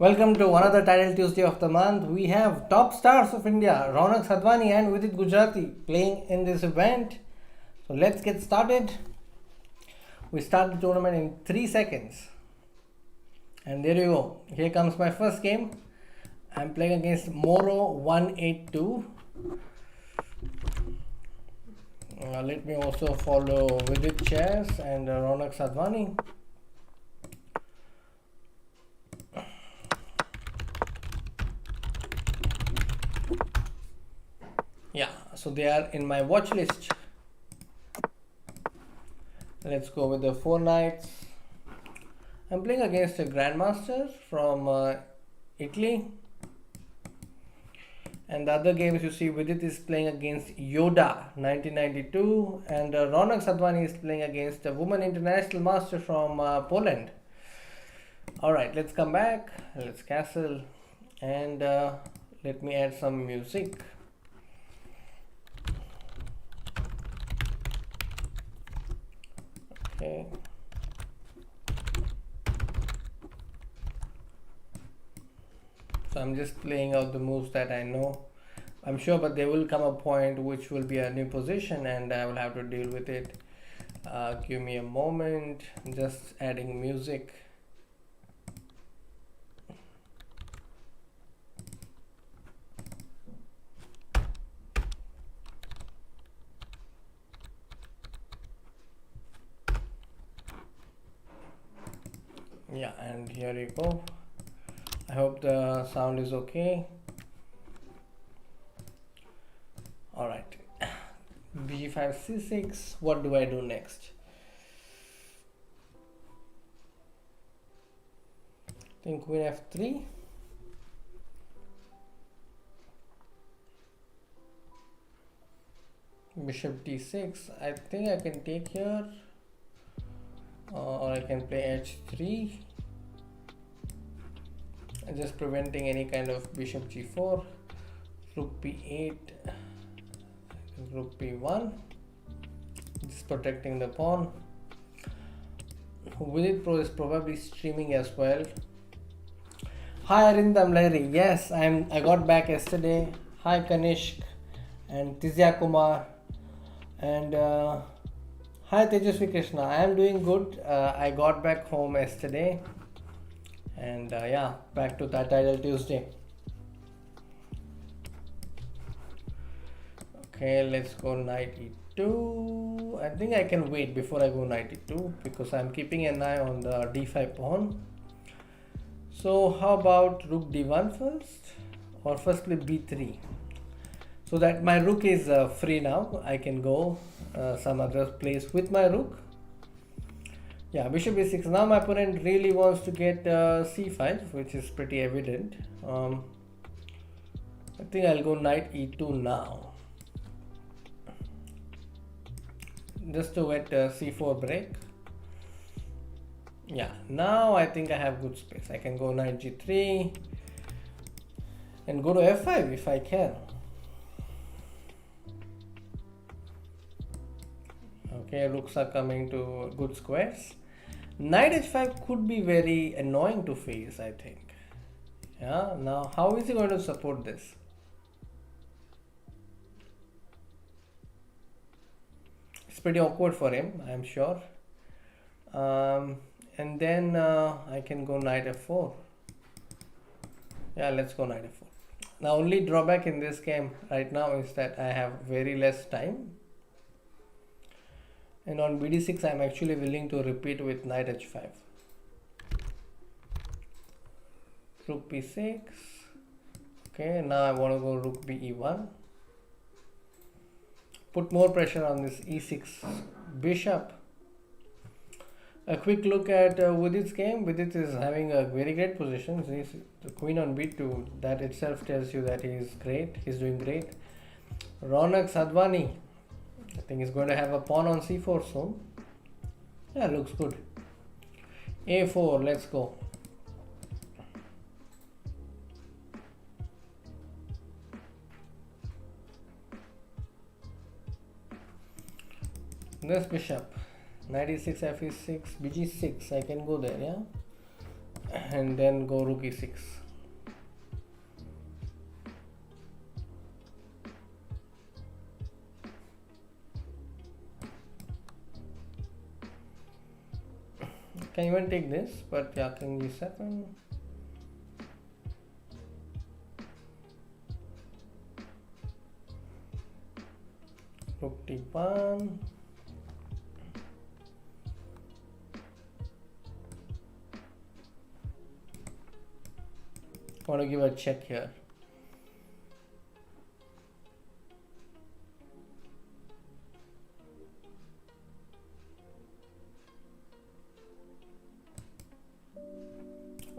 Welcome to another Title Tuesday of the month. We have top stars of India, Ronak Sadhwani and Vidit Gujrathi playing in this event. So let's get started. We start the tournament in 3 seconds. And there you go. Here comes my first game. I'm playing against Moro 182. Let me also follow Vidit Chess and Ronak Sadhwani. Yeah, so they are in my watch list. Let's go with the 4 knights. I'm playing against a grandmaster from Italy. And the other games you see, Vidit is playing against Yoda 1992 and Ronak Sadhwani is playing against a woman international master from Poland. Alright, let's come back. Let's castle and let me add some music. Okay. So I'm just playing out the moves that I know. I'm sure, but there will come a point which will be a new position and I will have to deal with it. Give me a moment, just adding music. Yeah, and here you go. I hope the sound is okay. Alright. b5 c6. What do I do next? I think queen f3. Bishop d6. I think I can take here. Or I can play h3, just preventing any kind of bishop g4, rook b8, rook b1, just protecting the pawn. Vidit Pro is probably streaming as well. Hi Arindam Larry, yes, I got back yesterday. Hi Kanishk and Tizya Kumar and hi Tejasvi Krishna, I am doing good. I got back home yesterday and yeah, back to that Title Tuesday. Okay, let's go knight e2. I think I can wait before I go knight e2 because I'm keeping an eye on the d5 pawn. So how about rook d1 first, or firstly b3? So that my rook is free now. I can go some other place with my rook. Yeah, bishop e6. Now my opponent really wants to get c5, which is pretty evident. I think I'll go knight e2 now, just to get c4 break. Yeah, now I think I have good space. I can go knight g3 and go to f5 if I can. Okay, rooks are coming to good squares. Knight h5 could be very annoying to face, I think. Yeah, now how is he going to support this? It's pretty awkward for him, I'm sure. And then I can go knight f4. Yeah, let's go knight f4. Now only drawback in this game right now is that I have very less time. And on bd6 I am actually willing to repeat with knight h5. Rook b6. Okay, now I want to go rook be1. Put more pressure on this e6 bishop. A quick look at Vidit's game. Vidit is having a very great position. The queen on b2, that itself tells you that he is great. He's doing great. Ronak Sadhwani, I think he's going to have a pawn on c4 soon. Yeah, looks good. a4, let's go. This bishop, knight e6, f e6, bg6, I can go there, yeah. and then go rook e6. Can even take this, but yeah, king g7. Rook d1. Want to give a check here.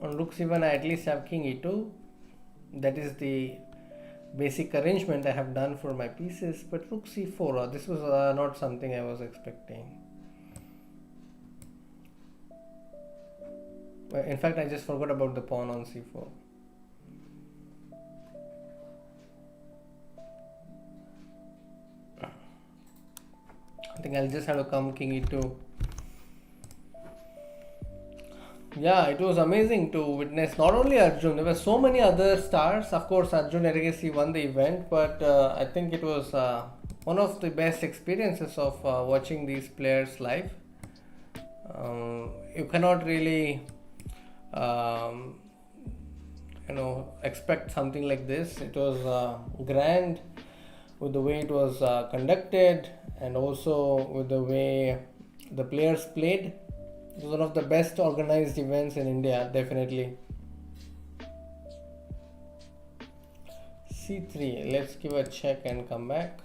On rook c1, I at least have king e2. That is the basic arrangement I have done for my pieces. But rook c4, this was not something I was expecting. In fact, I just forgot about the pawn on c4. I think I'll just have to come king e2. Yeah, it was amazing to witness not only Arjun, there were so many other stars. Of course, Arjun Erigesi won the event, but I think it was one of the best experiences of watching these players live. You cannot really, expect something like this. It was grand with the way it was conducted and also with the way the players played. It was one of the best organized events in India, definitely. c3, let's give a check and come back.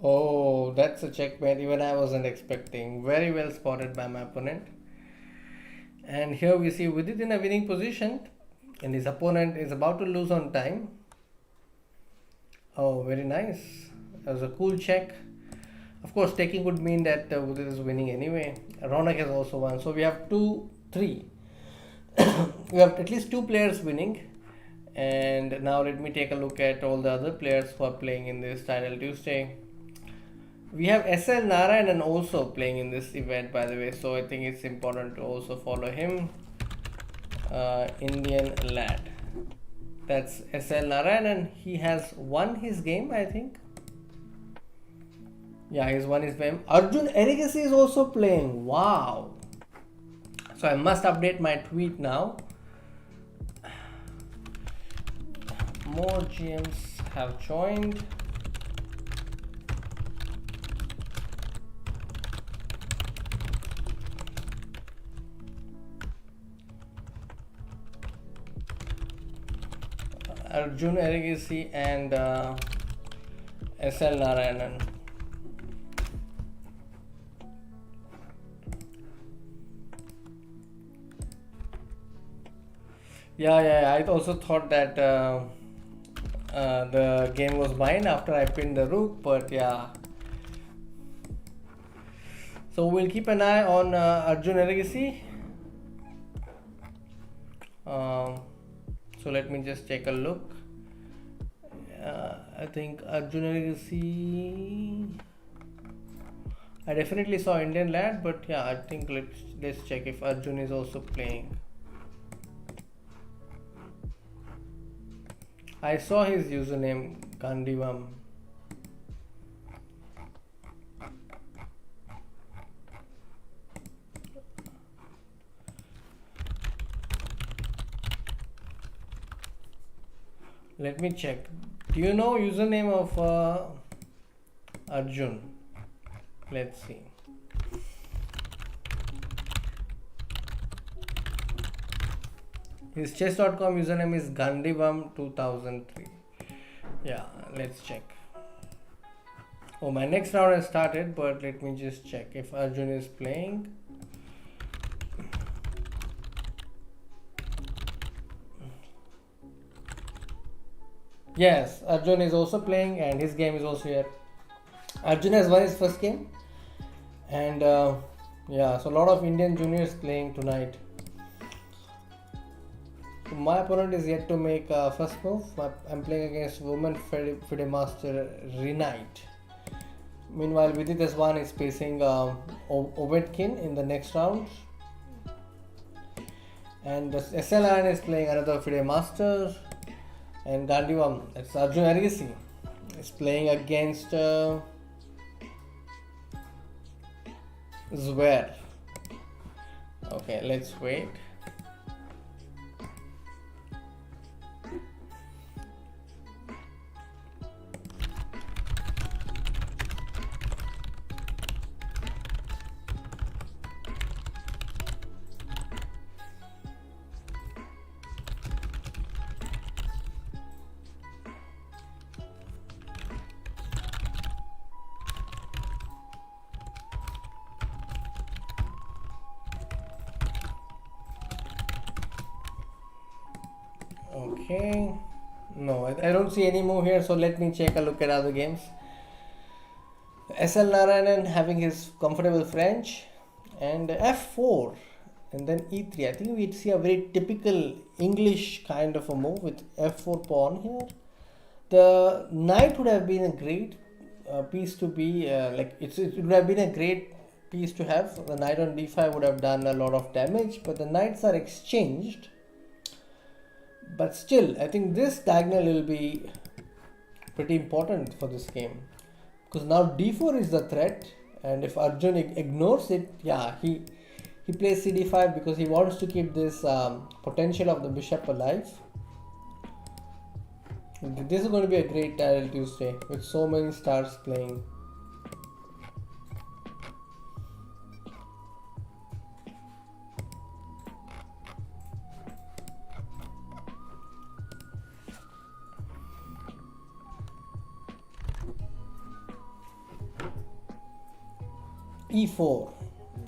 Oh, that's a checkmate even I wasn't expecting. Very well spotted by my opponent. And here we see Vidit in a winning position and his opponent is about to lose on time. Oh, very nice. That was a cool check. Of course, taking would mean that Vidit is winning anyway. Ronak has also won. So we have 2-3. We have at least two players winning. And now let me take a look at all the other players who are playing in this Title Tuesday. We have SL Narayanan also playing in this event, by the way, so I think it's important to also follow him. Indian lad. That's SL Narayanan. He has won his game, I think. Yeah, he's won his game. Arjun Erigesi is also playing. Wow. So I must update my tweet now. More GMs have joined. Arjun Erigesi and SL Narayanan. Yeah, I also thought that the game was mine after I pinned the rook, but yeah. So we'll keep an eye on Arjun Erigesi. So let me just take a look. I think Arjun Erigesi. I definitely saw Indian lad, but yeah, I think let's check if Arjun is also playing. I saw his username Gandivam. Let me check. Do you know username of Arjun? Let's see. His chess.com username is Gandivam2003. Yeah, let's check. Oh, my next round has started, but let me just check if Arjun is playing. Yes, Arjun is also playing and his game is also here. Arjun has won his first game, and yeah, so a lot of Indian juniors playing tonight. So my opponent is yet to make first move. I'm playing against woman FIDE master Renite. Meanwhile, Vidit has won is facing Ovetkin in the next round. And SL Narayanan is playing another FIDE master. And Gandivam, that's Arjun Arigisi, is playing against Zwer. Okay, let's wait. Okay, no, I don't see any move here, so let me check a look at other games. SL Narayanan having his comfortable French and F4 and then E3. I think we'd see a very typical English kind of a move with F4 pawn here. The knight would have been a great piece to be it would have been a great piece to have. The knight on D5 would have done a lot of damage, but the knights are exchanged. But still, I think this diagonal will be pretty important for this game, because now D4 is the threat, and if Arjun ignores it, yeah, he plays CD5 because he wants to keep this potential of the bishop alive. This is going to be a great title Tuesday with so many stars playing. E4.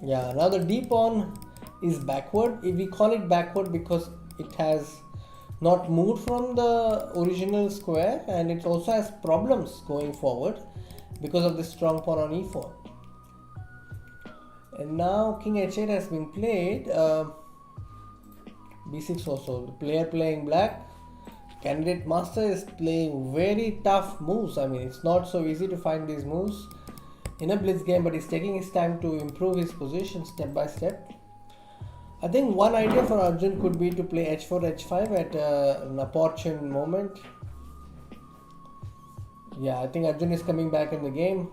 Yeah, now the D pawn is backward. If we call it backward because it has not moved from the original square, and it also has problems going forward because of the strong pawn on E4. And now King H8 has been played. B6 also. The player playing black, candidate master, is playing very tough moves. I mean, it's not so easy to find these moves in a blitz game, but he's taking his time to improve his position step by step. I think one idea for Arjun could be to play H4, H5 at an opportune moment. Yeah, I think Arjun is coming back in the game.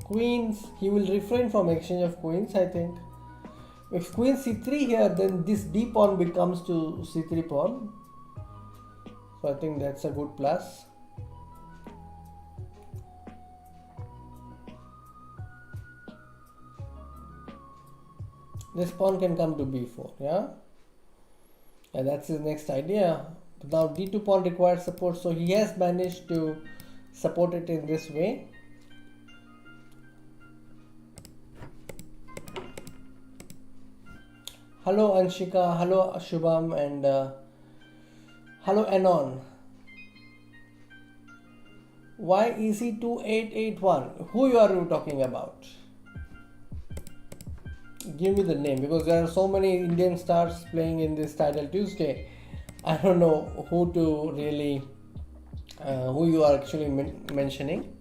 Queens, he will refrain from exchange of queens, I think. If queen C3 here, then this D pawn becomes to C3 pawn. So I think that's a good plus. This pawn can come to b4, yeah? And that's his next idea. But now d2 pawn requires support, so he has managed to support it in this way. Hello Anshika, hello Shubham, and hello Anon. Why EC2881? Who you are talking about? Give me the name, because there are so many Indian stars playing in this title Tuesday. I don't know who to really, who you are actually mentioning.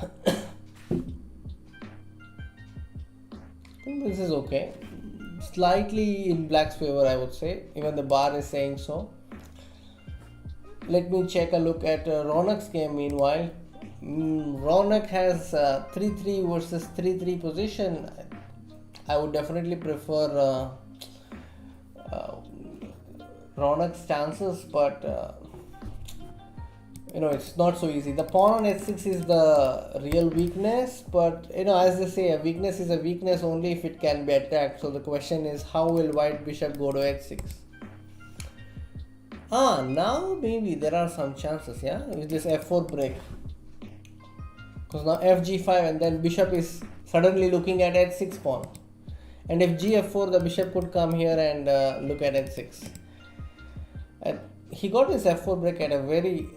I think this is okay. Slightly in black's favor, I would say. Even the bar is saying so. Let me check a look at Ronak's game meanwhile. Ronak has 3-3 versus 3-3 position. I would definitely prefer Ronak's chances, but it's not so easy. The pawn on h6 is the real weakness, but as they say, a weakness is a weakness only if it can be attacked. So the question is, how will white bishop go to h6? Now maybe there are some chances, yeah, with this f4 break. Because now fg5 and then bishop is suddenly looking at h6 pawn. And if gf4, the bishop could come here and look at h6. And he got his f4 break at a very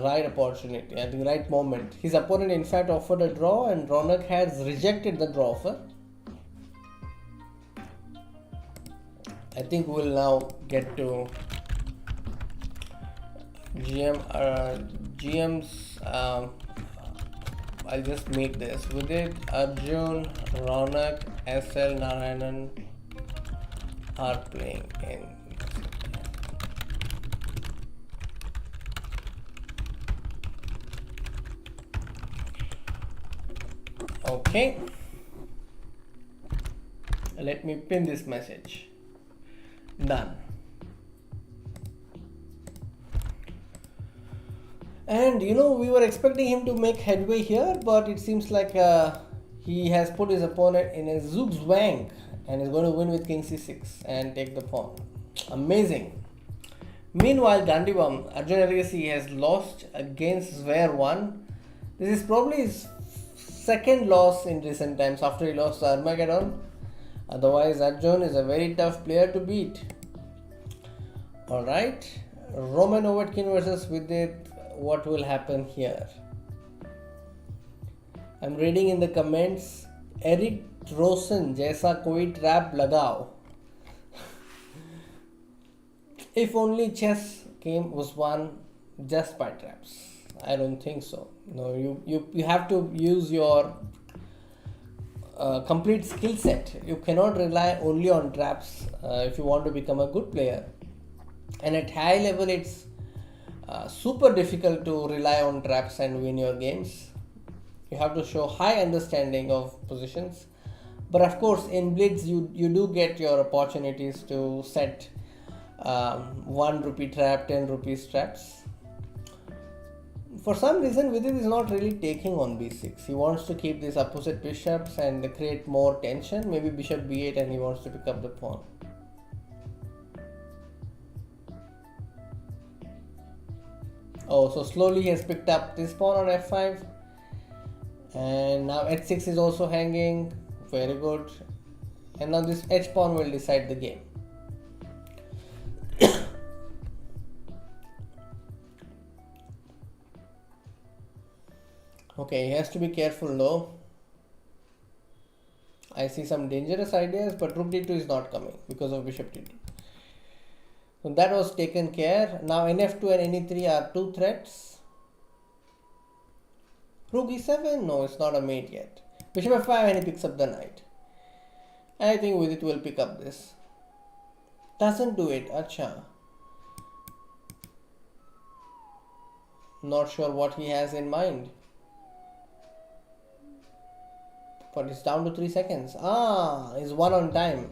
right opportunity, at the right moment. His opponent in fact offered a draw and Ronak has rejected the draw offer. I think we'll now get to GM's. I'll just make this. Vidit, Arjun, Ronak, SL, Narayanan are playing in. Okay. Let me pin this message. Done. And we were expecting him to make headway here, but it seems like he has put his opponent in a zugzwang and is going to win with king c6 and take the pawn. Amazing. Meanwhile, Gandivam, Arjun Agassi has lost against Zver 1. This is probably his second loss in recent times after he lost Armageddon. Otherwise, Arjun is a very tough player to beat. Alright, Roman Overtkin versus Vidit. What will happen here? I'm reading in the comments, Eric Drossen jaisa koi trap lagao. If only chess game was won just by traps. I don't think so. No, you have to use your complete skill set. You cannot rely only on traps if you want to become a good player. And at high level, it's super difficult to rely on traps and win your games. You have to show high understanding of positions. But of course, in Blitz, you do get your opportunities to set 1 rupee trap, 10 rupees traps. For some reason, Vidit is not really taking on b6. He wants to keep these opposite bishops and create more tension. Maybe bishop b8 and he wants to pick up the pawn. Oh, so slowly he has picked up this pawn on f5. And now h6 is also hanging. Very good. And now this h pawn will decide the game. Okay, he has to be careful though. I see some dangerous ideas, but rook d2 is not coming because of bishop d2. So that was taken care. Now nf2 and ne3 are two threats. Rook e7? No, it's not a mate yet. Bishop f5 and he picks up the knight. I think Vidit will pick up this. Doesn't do it. Acha. Not sure what he has in mind. But it's down to 3 seconds. He's 1 on time.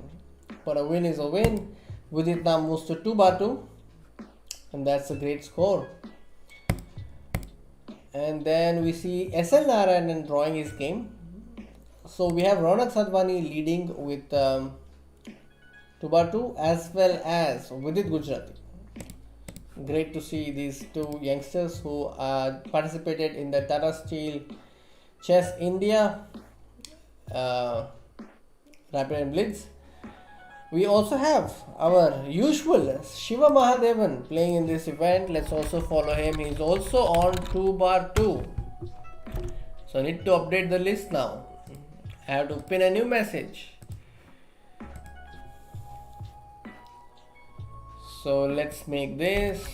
But a win is a win. Vidit now moves to 2/2. And that's a great score. And then we see SL Narayanan drawing his game. So we have Ronak Sadhwani leading with 2/2 as well as Vidit Gujrathi. Great to see these two youngsters who participated in the Tata Steel Chess India Rapid and Blitz. We also have our usual Shiva Mahadevan playing in this event. Let's also follow him. He's also on 2/2. So I need to update the list now. I have to pin a new message. So let's make this.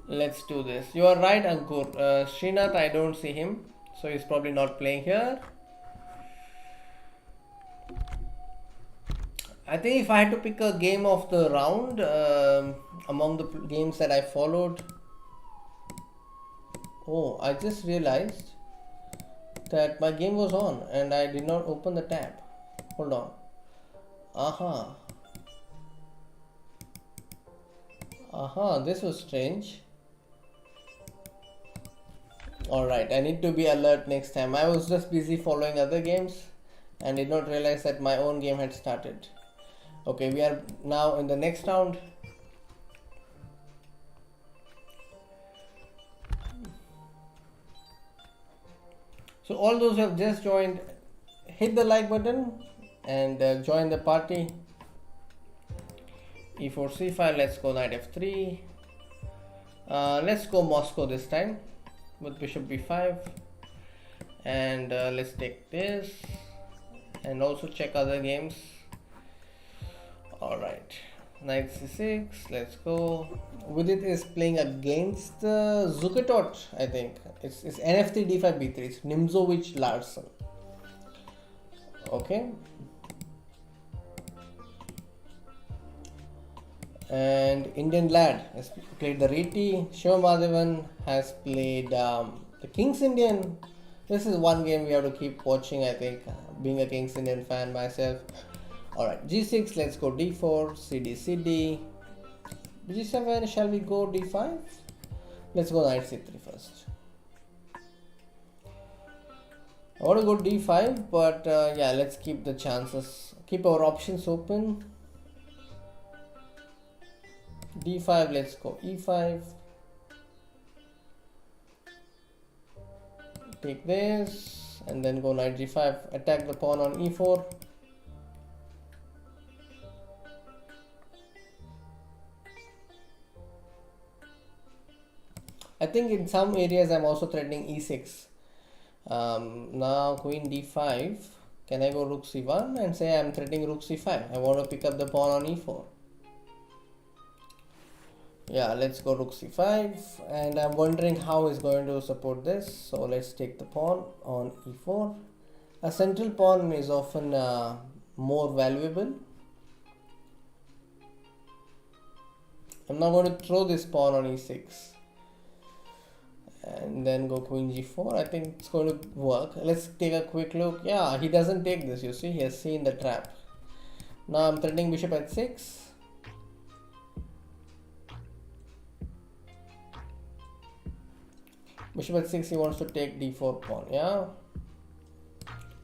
Let's do this. You are right, Ankur. Srinath, I don't see him. So he's probably not playing here. I think if I had to pick a game of the round among the games that I followed. Oh, I just realized that my game was on and I did not open the tab. Hold on. This was strange. Alright, I need to be alert next time. I was just busy following other games and did not realize that my own game had started. Okay, we are now in the next round. So all those who have just joined, hit the like button and join the party. E4 c5, let's go knight f3. Let's go Moscow this time with bishop b5, and let's take this and also check other games. Alright, knight c6, let's go. Vidit is playing against Zukatot, I think. It's nf3 d5 b3. It's Nimzovich Larsen. Okay. And Indian lad has played the Reti. Shiva Madhavan has played the King's Indian. This is one game we have to keep watching, I think, being a King's Indian fan myself. Alright, g6, let's go d4, cd, cd. g7, shall we go d5? Let's go knight c3 first. I want to go d5, but yeah, let's keep the chances, keep our options open. d5, let's go e5. Take this and then go knight g5, attack the pawn on e4. I think in some areas I'm also threatening e6. Now queen d5. Can I go rook c1 and say I'm threatening rook c5? I want to pick up the pawn on e4. Yeah, let's go rook c5, and I'm wondering how he's going to support this. So let's take the pawn on e4. A central pawn is often more valuable. I'm now going to throw this pawn on e6 and then go queen g4. I think it's going to work. Let's take a quick look. Yeah, he doesn't take this, you see, he has seen the trap. Now I'm threatening bishop at 6. Bishop at 6, he wants to take d4 pawn, yeah.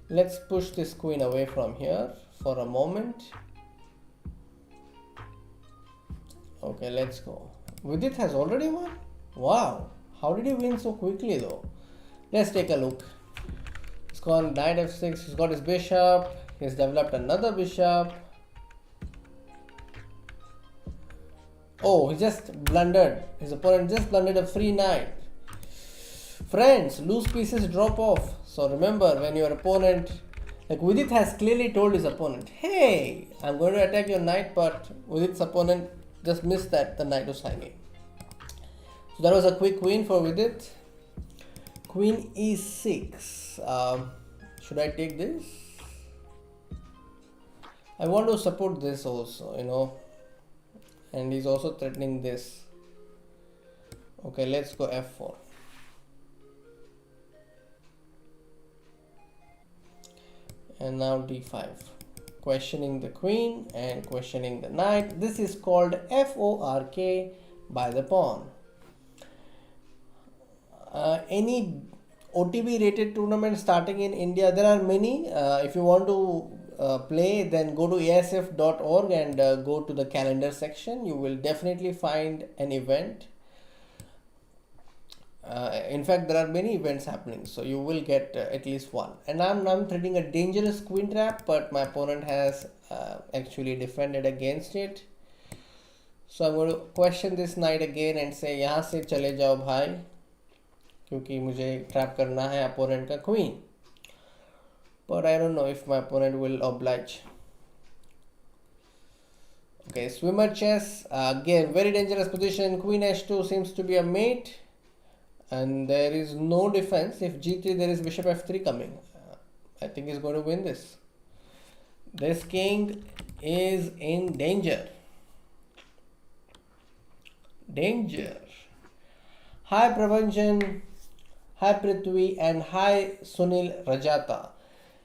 Let's push this queen away from here for a moment. Okay, let's go. Vidit has already won? Wow, how did he win so quickly though? Let's take a look. He's gone knight f6, he's got his bishop, he's developed another bishop. Oh, he just blundered. His opponent just blundered a free knight. Friends, loose pieces drop off. So remember, when your opponent, like Vidit has clearly told his opponent, hey, I'm going to attack your knight, but Vidit's opponent just missed that the knight was hanging. So that was a quick win for Vidit. Queen e6. Should I take this? I want to support this also, you know, and he's also threatening this. Okay, let's go f4. And now d5, questioning the queen and questioning the knight. This is called fork by the pawn. Any OTB rated tournament starting in India, there are many. If you want to play, then go to asf.org and go to the calendar section. You will definitely find an event. In fact, there are many events happening, so you will get at least one. And I'm threading a dangerous queen trap, but my opponent has actually defended against it. So I'm going to question this knight again and say, यहाँ से चले जाओ भाई, क्योंकि मुझे trap करना है opponent का queen. But I don't know if my opponent will oblige. Okay, swimmer chess, again very dangerous position. Queen h2 seems to be a mate. And there is no defense. If g3, there is bishop f3 coming. I think he's going to win this. This king is in danger. Danger. Hi Prabhanjan, hi Prithvi, and hi Sunil Rajata.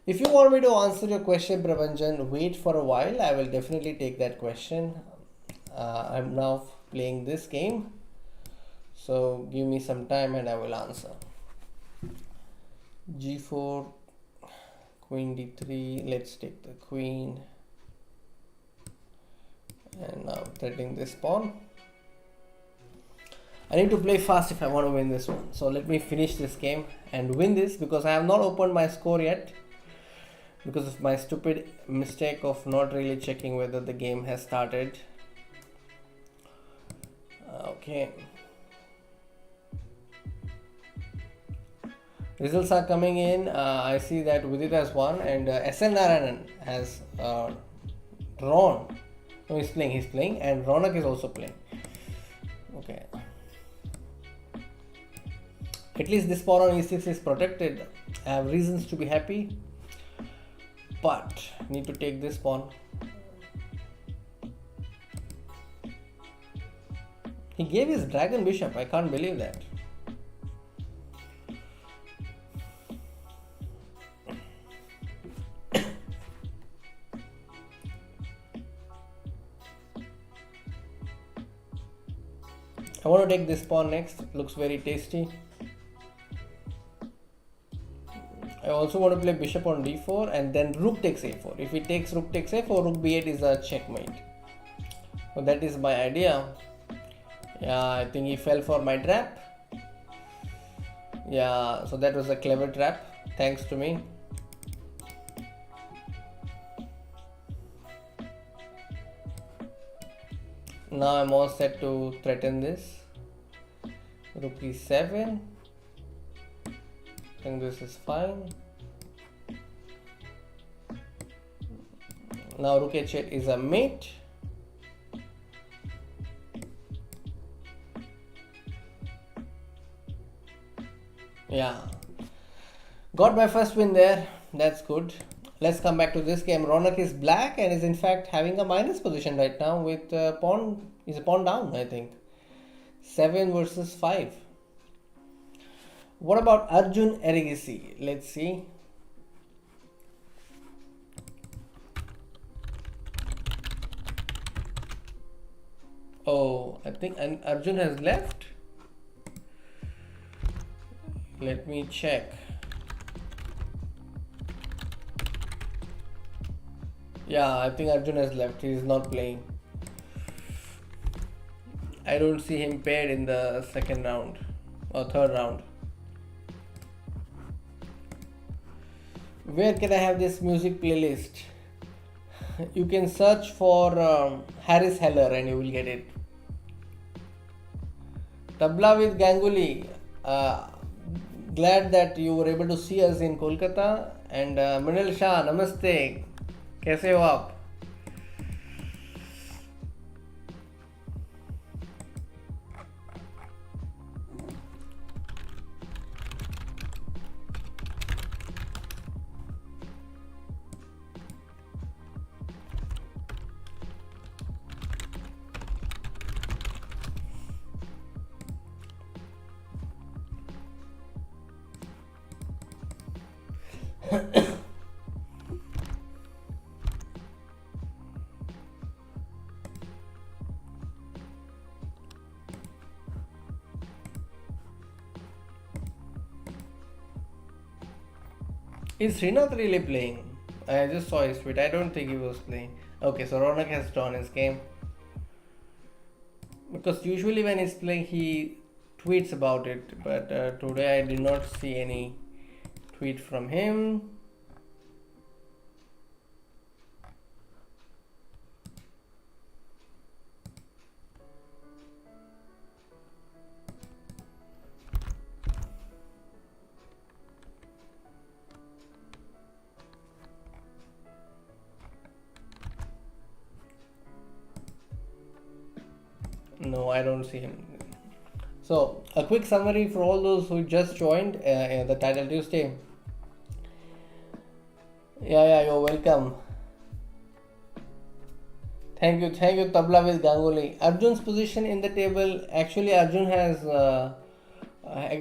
If you want me to answer your question, Prabhanjan, wait for a while. I will definitely take that question. I'm now playing this game. So give me some time and I will answer. g4, queen d3. Let's take the queen, and now threatening this pawn. I need to play fast if I want to win this one. So let me finish this game and win this, because I have not opened my score yet because of my stupid mistake of not really checking whether the game has started. Okay. Results are coming in. I see that Vidit has won and Narayanan has drawn. No, he's playing, and Ronak is also playing. Okay. At least this pawn on e6 is protected. I have reasons to be happy, but need to take this pawn. He gave his dragon bishop. I can't believe that. I want to take this pawn next. Looks very tasty. I also want to play bishop on d4 and then rook takes a4. If he takes rook takes a4, rook b8 is a checkmate. So that is my idea. Yeah, I think he fell for my trap. Yeah, so that was a clever trap. Thanks to me. Now I'm all set to threaten this. Rook e7. I think this is fine. Now rook h8 is a mate. Yeah, got my first win there. That's good. Let's come back to this game. Ronak is black and is in fact having a minus position right now with pawn. Is a pawn down, I think. 7 versus 5. What about Arjun Erigisi? Let's see. Oh, I think Arjun has left. Let me check. Yeah, I think Arjun has left. He is not playing. I don't see him paired in the second round or third round. Where can I have this music playlist? You can search for Harris Heller and you will get it. Tabla with Ganguly. Glad that you were able to see us in Kolkata. And Minal Shah, namaste. कैसे हो आप? Is Srinath really playing? I just saw his tweet. I don't think he was playing. Okay, so Ronak has drawn his game. Because usually when he's playing, he tweets about it. But today I did not see any tweet from him. No, I don't see him. So, a quick summary for all those who just joined the Title Tuesday. Yeah, you're welcome. Thank you, Tabla with Ganguly. Arjun's position in the table, actually Arjun has,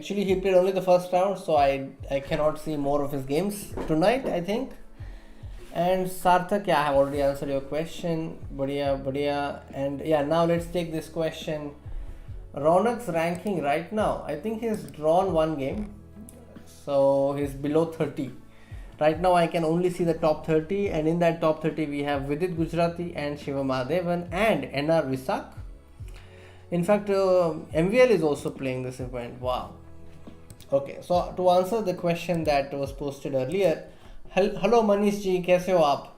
he played only the first round, so I cannot see more of his games tonight, I think. And Sarthak, yeah, I have already answered your question. Badhiya. And yeah, now let's take this question. Ronak's ranking right now, I think he's drawn one game. So he's below 30. Right now I can only see the top 30, and in that top 30 we have Vidit Gujrathi and Shiva Mahadevan and NR Visak. In fact, MVL is also playing this event. Wow. Okay, so to answer the question that was posted earlier, hello Manish ji, kaise ho aap?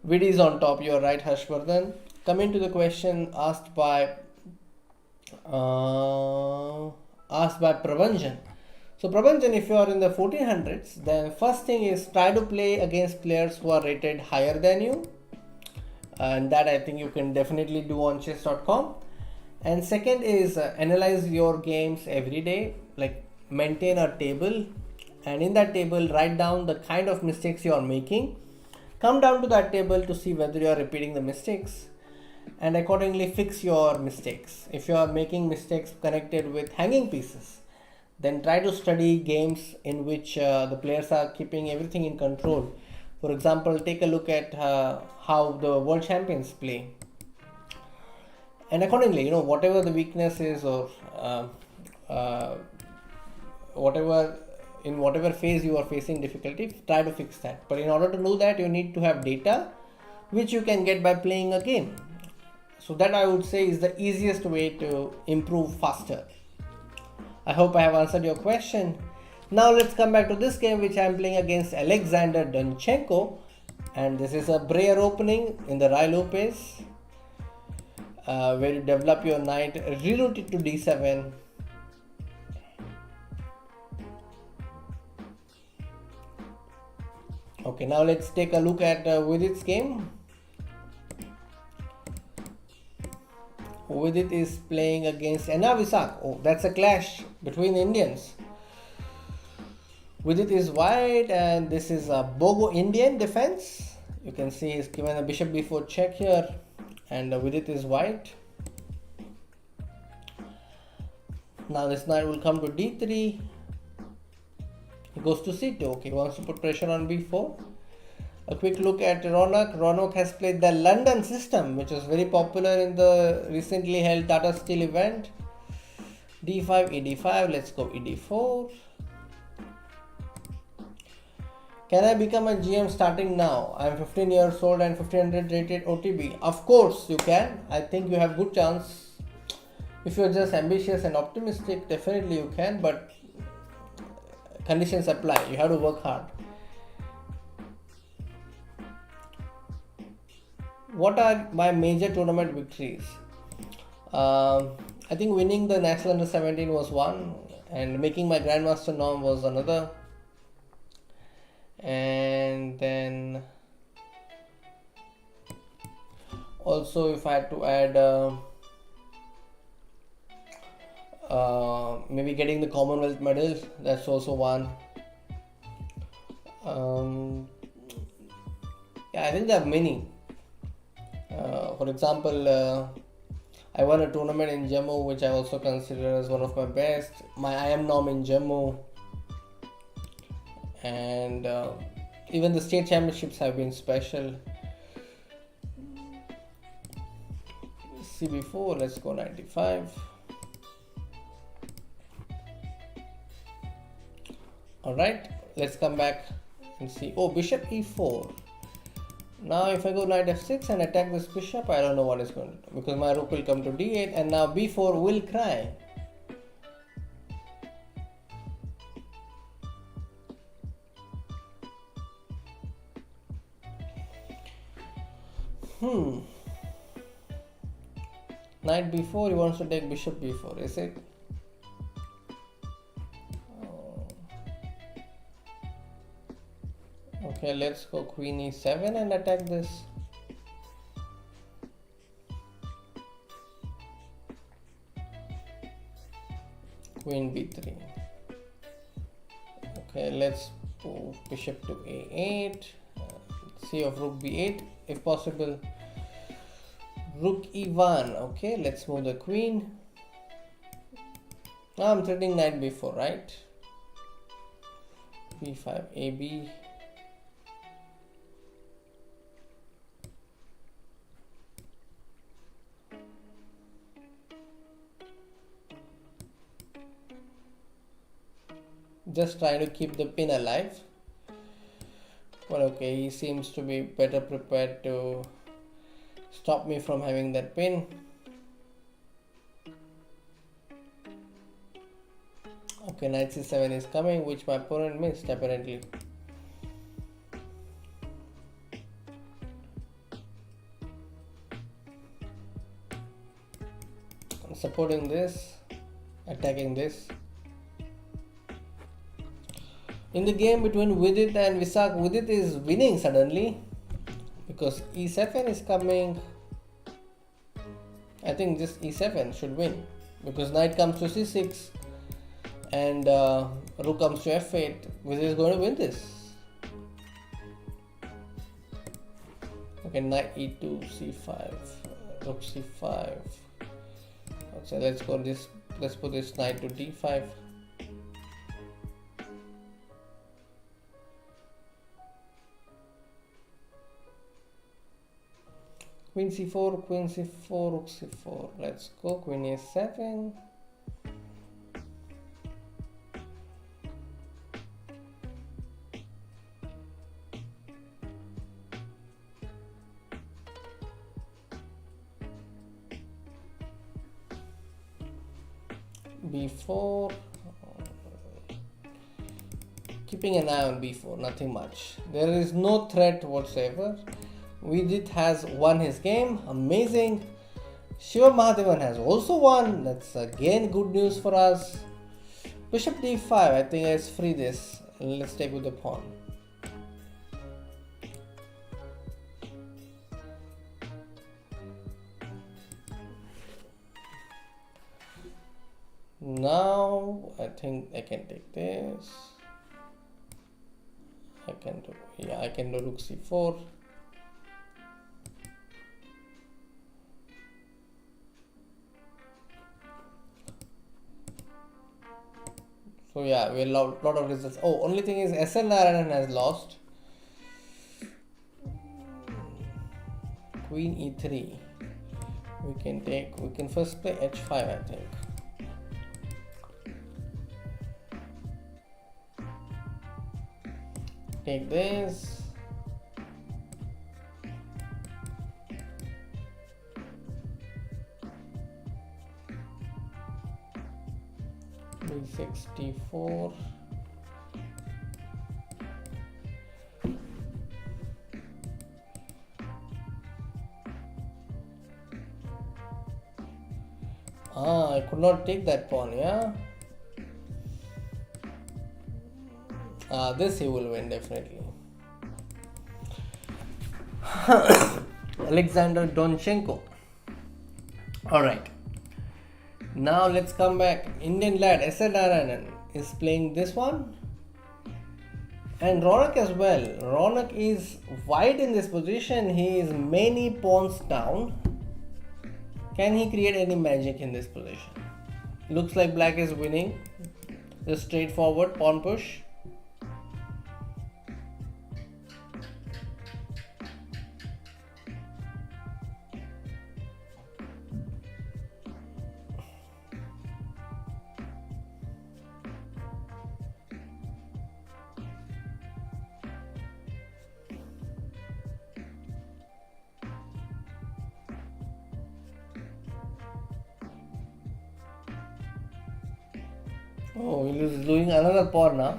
Vid is on top, you're right, Harshvardhan. Coming to the question asked by Prabhanjan. So Prabhanjan, if you are in the 1400s, then first thing is try to play against players who are rated higher than you. And that I think you can definitely do on chess.com. And second is analyze your games every day, like maintain a table. And in that table, write down the kind of mistakes you are making. Come down to that table to see whether you are repeating the mistakes, and accordingly fix your mistakes. If you are making mistakes connected with hanging pieces, then try to study games in which the players are keeping everything in control. For example, take a look at how the world champions play, and accordingly, whatever the weakness is, or whatever phase you are facing difficulty, try to fix that. But in order to do that, you need to have data which you can get by playing a game. So that I would say is the easiest way to improve faster. I hope I have answered your question. Now let's come back to this game which I am playing against Alexander Donchenko, and this is a Breyer opening in the Ruy Lopez, where you develop your knight, reroute it to d7. Okay, now let's take a look at Vidit's game. Vidit is playing against NR Visak. Oh, that's a clash between Indians. Vidit is white, and this is a Bogo Indian defense. You can see he's given a bishop b4 check here, and Vidit is white. Now this knight will come to d3. He goes to c2. Okay, he wants to put pressure on b4. A quick look at Ronak. Ronak has played the London system, which is very popular in the recently held Tata Steel event. d5, ed5. Let's go ed4. Can I become a GM starting now? I'm 15 years old and 1500 rated OTB. Of course you can. I think you have good chance. If you're just ambitious and optimistic, definitely you can, but conditions apply. You have to work hard. What are my major tournament victories? I think winning the National Under 17 was one, and making my Grandmaster norm was another. And then also, if I had to add maybe getting the Commonwealth medal, that's also one. Yeah, I think there are many. For example, I won a tournament in Jammu, which I also consider as one of my best. My IM norm in Jammu, and even the state championships have been special. CB4, let's go 95. Alright, let's come back and see. Oh, bishop e4. Now if I go knight f6 and attack this bishop, I don't know what is going to do, because my rook will come to d8, and now b4 will cry. Knight b4, he wants to take bishop b4, is it? Okay, let's go queen e7 and attack this. Queen b3. Okay, let's move bishop to a8. C of rook b8 if possible. Rook e1. Okay, let's move the queen. Now I'm threatening knight b4, right? b5 ab. just trying to keep the pin alive. But okay, he seems to be better prepared to stop me from having that pin. Okay, knight c7 is coming, which my opponent missed apparently. I'm supporting this, attacking this. In the game between Vidit and Visak, Vidit is winning suddenly because e7 is coming. I think this e7 should win because knight comes to c6 and rook comes to f8. Vidit is going to win this. Okay, knight e2, c5, rook c5. So let's go this. Let's put this knight to d5. Queen c4, queen c4, rook c4. Let's go. Queen a7. b4. Keeping an eye on b4, nothing much. There is no threat whatsoever. Vidit has won his game, amazing. Shiva Mahadevan has also won, that's again good news for us. Bishop d5, I think let's free this. Let's take with the pawn. Now I think I can take this. I can do rook c4. So yeah, we have a lot of results. Oh, only thing is Narayanan has lost. Queen e3. We can first play h5, I think. Take this. b6, d4. I could not take that pawn, yeah? This he will win definitely. Alexander Donchenko. Alright. Now let's come back. Indian lad Narayanan is playing this one. And Ronak as well. Ronak is wide in this position. He is many pawns down. Can he create any magic in this position? Looks like black is winning. Just straightforward pawn push. Oh, he is doing another pawn now.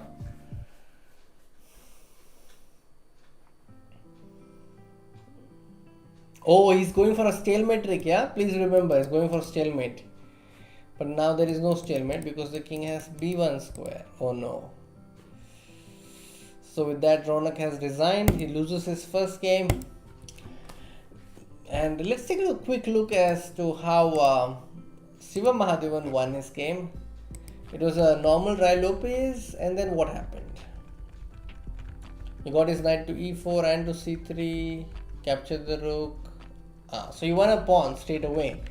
Oh, he's going for a stalemate trick, yeah? Please remember, he's going for stalemate. But now there is no stalemate because the king has b1 square. Oh no. So with that, Ronak has resigned. He loses his first game. And let's take a quick look as to how Shiva Mahadevan won his game. It was a normal Rai Lopez, and then what happened? He got his knight to e4 and to c3, captured the rook. So he won a pawn straight away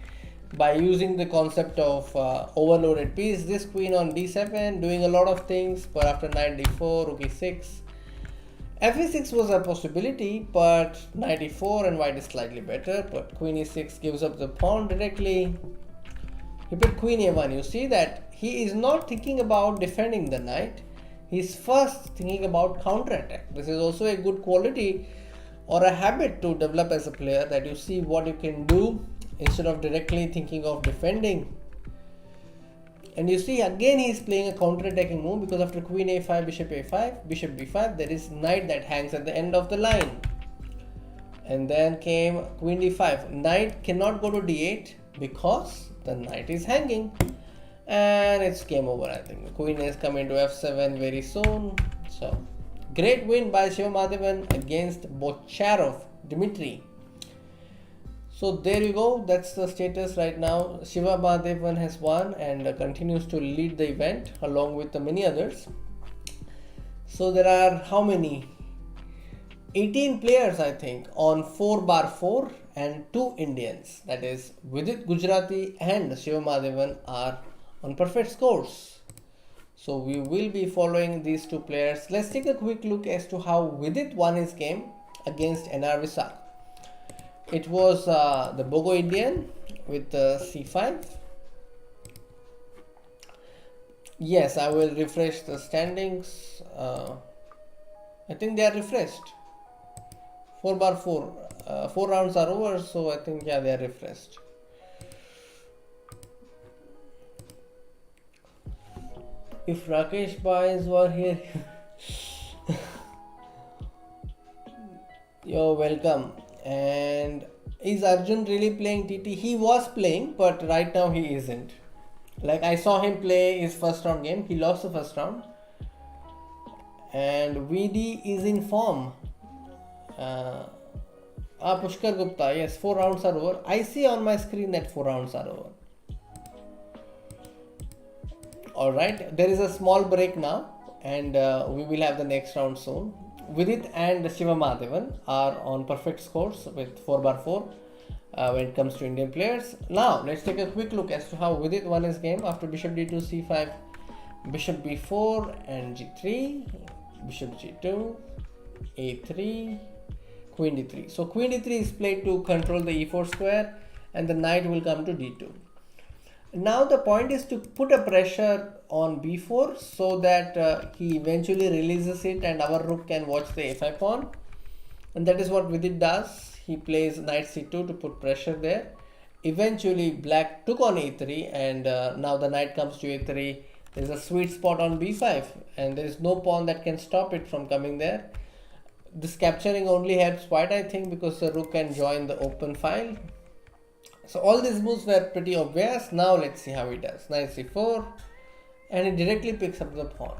by using the concept of overloaded piece. This queen on d7 doing a lot of things, but after knight d4, rook e6. f6 was a possibility, but knight e4 and white is slightly better, but queen e6 gives up the pawn directly. He played queen a1. You see that he is not thinking about defending the knight. He's first thinking about counter attack. This is also a good quality or a habit to develop as a player, that you see what you can do instead of directly thinking of defending. And you see again he's playing a counter-attacking move, because after queen a5, bishop a5, bishop b5, there is knight that hangs at the end of the line. And then came queen d5. Knight cannot go to d8 because the knight is hanging. And it's game over, I think. The queen is coming to f7 very soon. So, great win by Shivamadhavan against Bocharov Dmitry. So there you go, that's the status right now. Shivamadhavan has won and continues to lead the event along with the many others. So there are how many? 18 players, I think, on 4x4 and 2 Indians. That is, Vidit, Gujrathi and Shivamadhavan are on perfect scores. So we will be following these two players. Let's take a quick look as to how Vidit won his game against NR Visak. It was the Bogo Indian with c5. Yes, I will refresh the standings. I think they are refreshed. 4x4. 4 rounds are over, so I think, yeah, they are refreshed. If Rakesh Bhais were here, you're welcome. And is Arjun really playing TT? He was playing, but right now he isn't. Like, I saw him play his first round game. He lost the first round. And VD is in form. Pushkar Gupta, yes, 4 rounds are over. I see on my screen that 4 rounds are over. Alright, there is a small break now, and we will have the next round soon. Vidit and Shivamadhavan are on perfect scores with 4x4 when it comes to Indian players. Now, let's take a quick look as to how Vidit won his game after bishop d2, c5, bishop b4 and g3, bishop g2, a3, queen d3. So queen d3 is played to control the e4 square, and the knight will come to d2. Now the point is to put a pressure on b4 so that he eventually releases it and our rook can watch the a5 pawn. And that is what Vidit does. He plays knight c2 to put pressure there. Eventually black took on a3, and now the knight comes to a3. There is a sweet spot on b5 and there is no pawn that can stop it from coming there. This capturing only helps white, I think, because the rook can join the open file. So all these moves were pretty obvious. Now let's see how he does. Knight c4, and he directly picks up the pawn.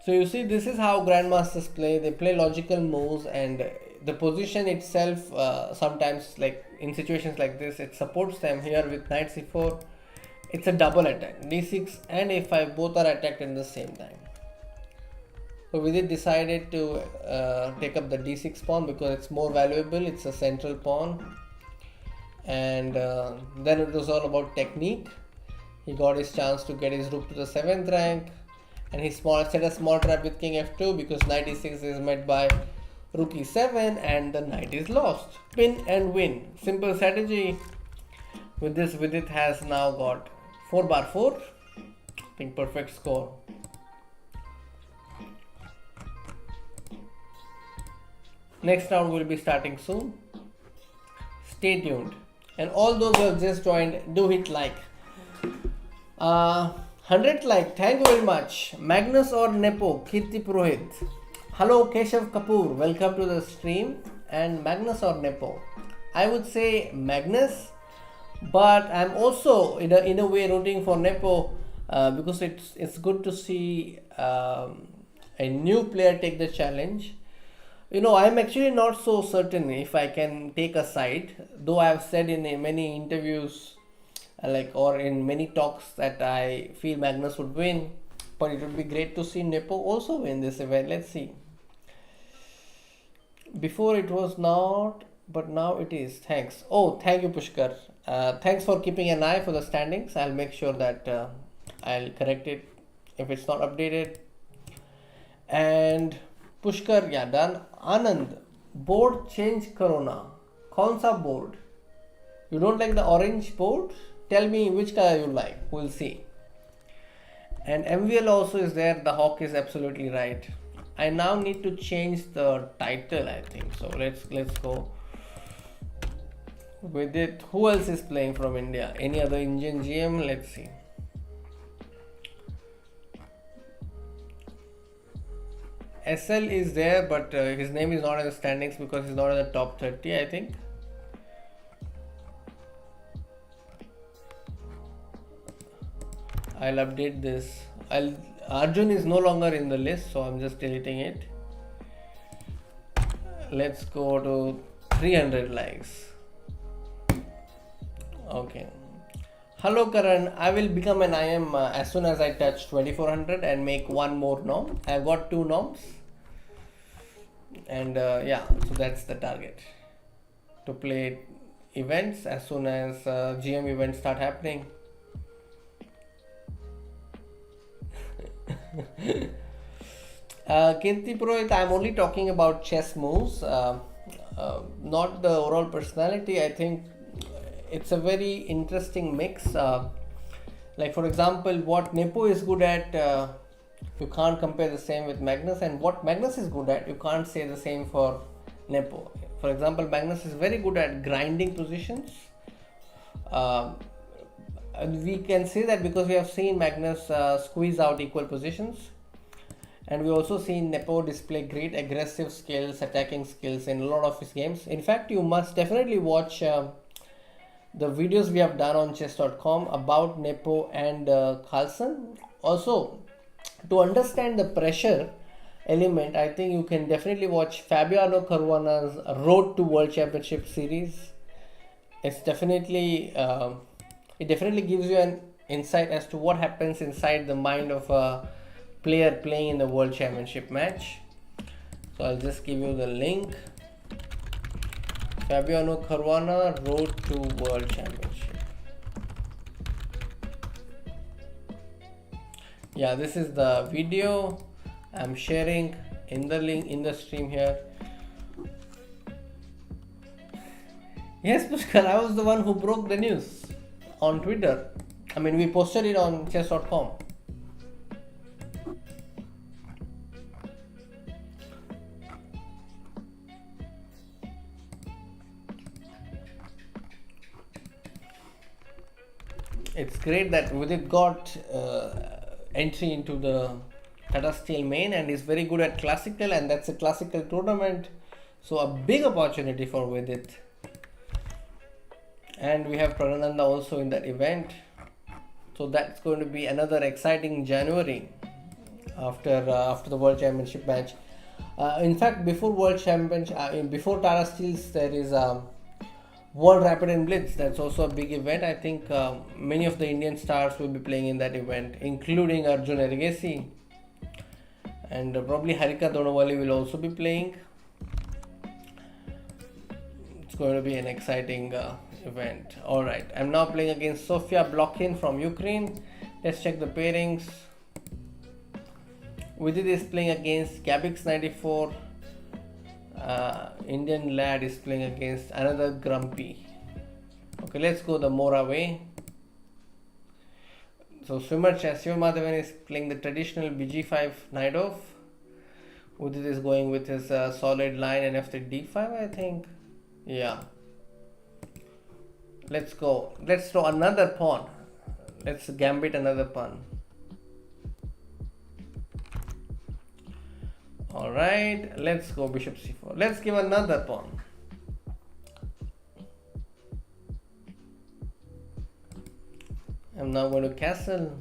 So you see, this is how grandmasters play. They play logical moves, and the position itself sometimes, like in situations like this, it supports them. Here with knight c4, it's a double attack. d6 and a5 both are attacked at the same time. So Vidit decided to take up the d6 pawn because it's more valuable. It's a central pawn. And then it was all about technique. He got his chance to get his rook to the 7th rank, and he set a small trap with king f2 because knight e6 is met by rook e7 and the knight is lost. Pin and win. Simple strategy. With this, Vidit has now got 4x4. I think perfect score. Next round will be starting soon. Stay tuned. And all those who have just joined, do hit like. 100 like, thank you very much. Magnus or Nepo, Kirti Purohit. Hello Keshav Kapoor, welcome to the stream. And Magnus or Nepo? I would say Magnus, but I'm also in a way rooting for Nepo because it's good to see a new player take the challenge. You know, I'm actually not so certain if I can take a side, though I have said in many interviews or in many talks that I feel Magnus would win, but it would be great to see Nepo also win this event. Let's see. Before it was not, but now it is. Thanks. Oh, thank you, Pushkar. Thanks for keeping an eye for the standings. I'll make sure that I'll correct it if it's not updated. And Pushkar, yeah, done. Anand, board change Corona. Kaun sa board? You don't like the orange board? Tell me which color you like. We'll see. And MVL also is there. The hawk is absolutely right. I now need to change the title, I think. So let's go with it. Who else is playing from India? Any other Indian GM? Let's see. SL is there, but his name is not in the standings because he's not in the top 30, I think. I'll update this. Arjun is no longer in the list, so I'm just deleting it. Let's go to 300 likes. Okay. Hello Karan, I will become an IM as soon as I touch 2400 and make one more norm. I've got 2 norms. And yeah, so that's the target. To play events as soon as GM events start happening. Kirti Purohit, I'm only talking about chess moves, not the overall personality. I think it's a very interesting mix. Like for example, what Nepo is good at, you can't compare the same with Magnus, and what Magnus is good at, you can't say the same for Nepo. For example, Magnus is very good at grinding positions. And we can say that because we have seen Magnus squeeze out equal positions, and we also seen Nepo display great aggressive skills, attacking skills in a lot of his games. In fact, you must definitely watch the videos we have done on chess.com about Nepo and Carlsen. Also, to understand the pressure element, I think you can definitely watch Fabiano Caruana's Road to World Championship series. It's definitely it definitely gives you an insight as to what happens inside the mind of a player playing in the World Championship match. So I'll just give you the link. Fabiano Caruana, Road to World Championship. Yeah, this is the video I'm sharing in the link in the stream here. Yes, Pushkar, I was the one who broke the news on Twitter. I mean, we posted it on chess.com. It's great that Vidit got entry into the Tata Steel main and is very good at classical, and that's a classical tournament. So a big opportunity for Vidit. And we have Prananda also in that event. So that's going to be another exciting January after the World Championship match. In fact, before World Championship, before Tata Steels, there is World Rapid and Blitz. That's also a big event. I think many of the Indian stars will be playing in that event, including Arjun Ergesi, and probably Harika Donawali will also be playing. It's going to be an exciting event. Alright, I'm now playing against Sofia Blokhin from Ukraine. Let's check the pairings. Vidit is playing against Gabix94. Indian lad is playing against another Grumpy. Okay, let's go the Mora way. So Swimmer Madhavan is playing the traditional BG5 knight off. Vidit is going with his solid line and F3 D5, I think. Yeah. Let's go. Let's throw another pawn. Let's gambit another pawn. Alright, let's go bishop c4. Let's give another pawn. I'm now going to castle.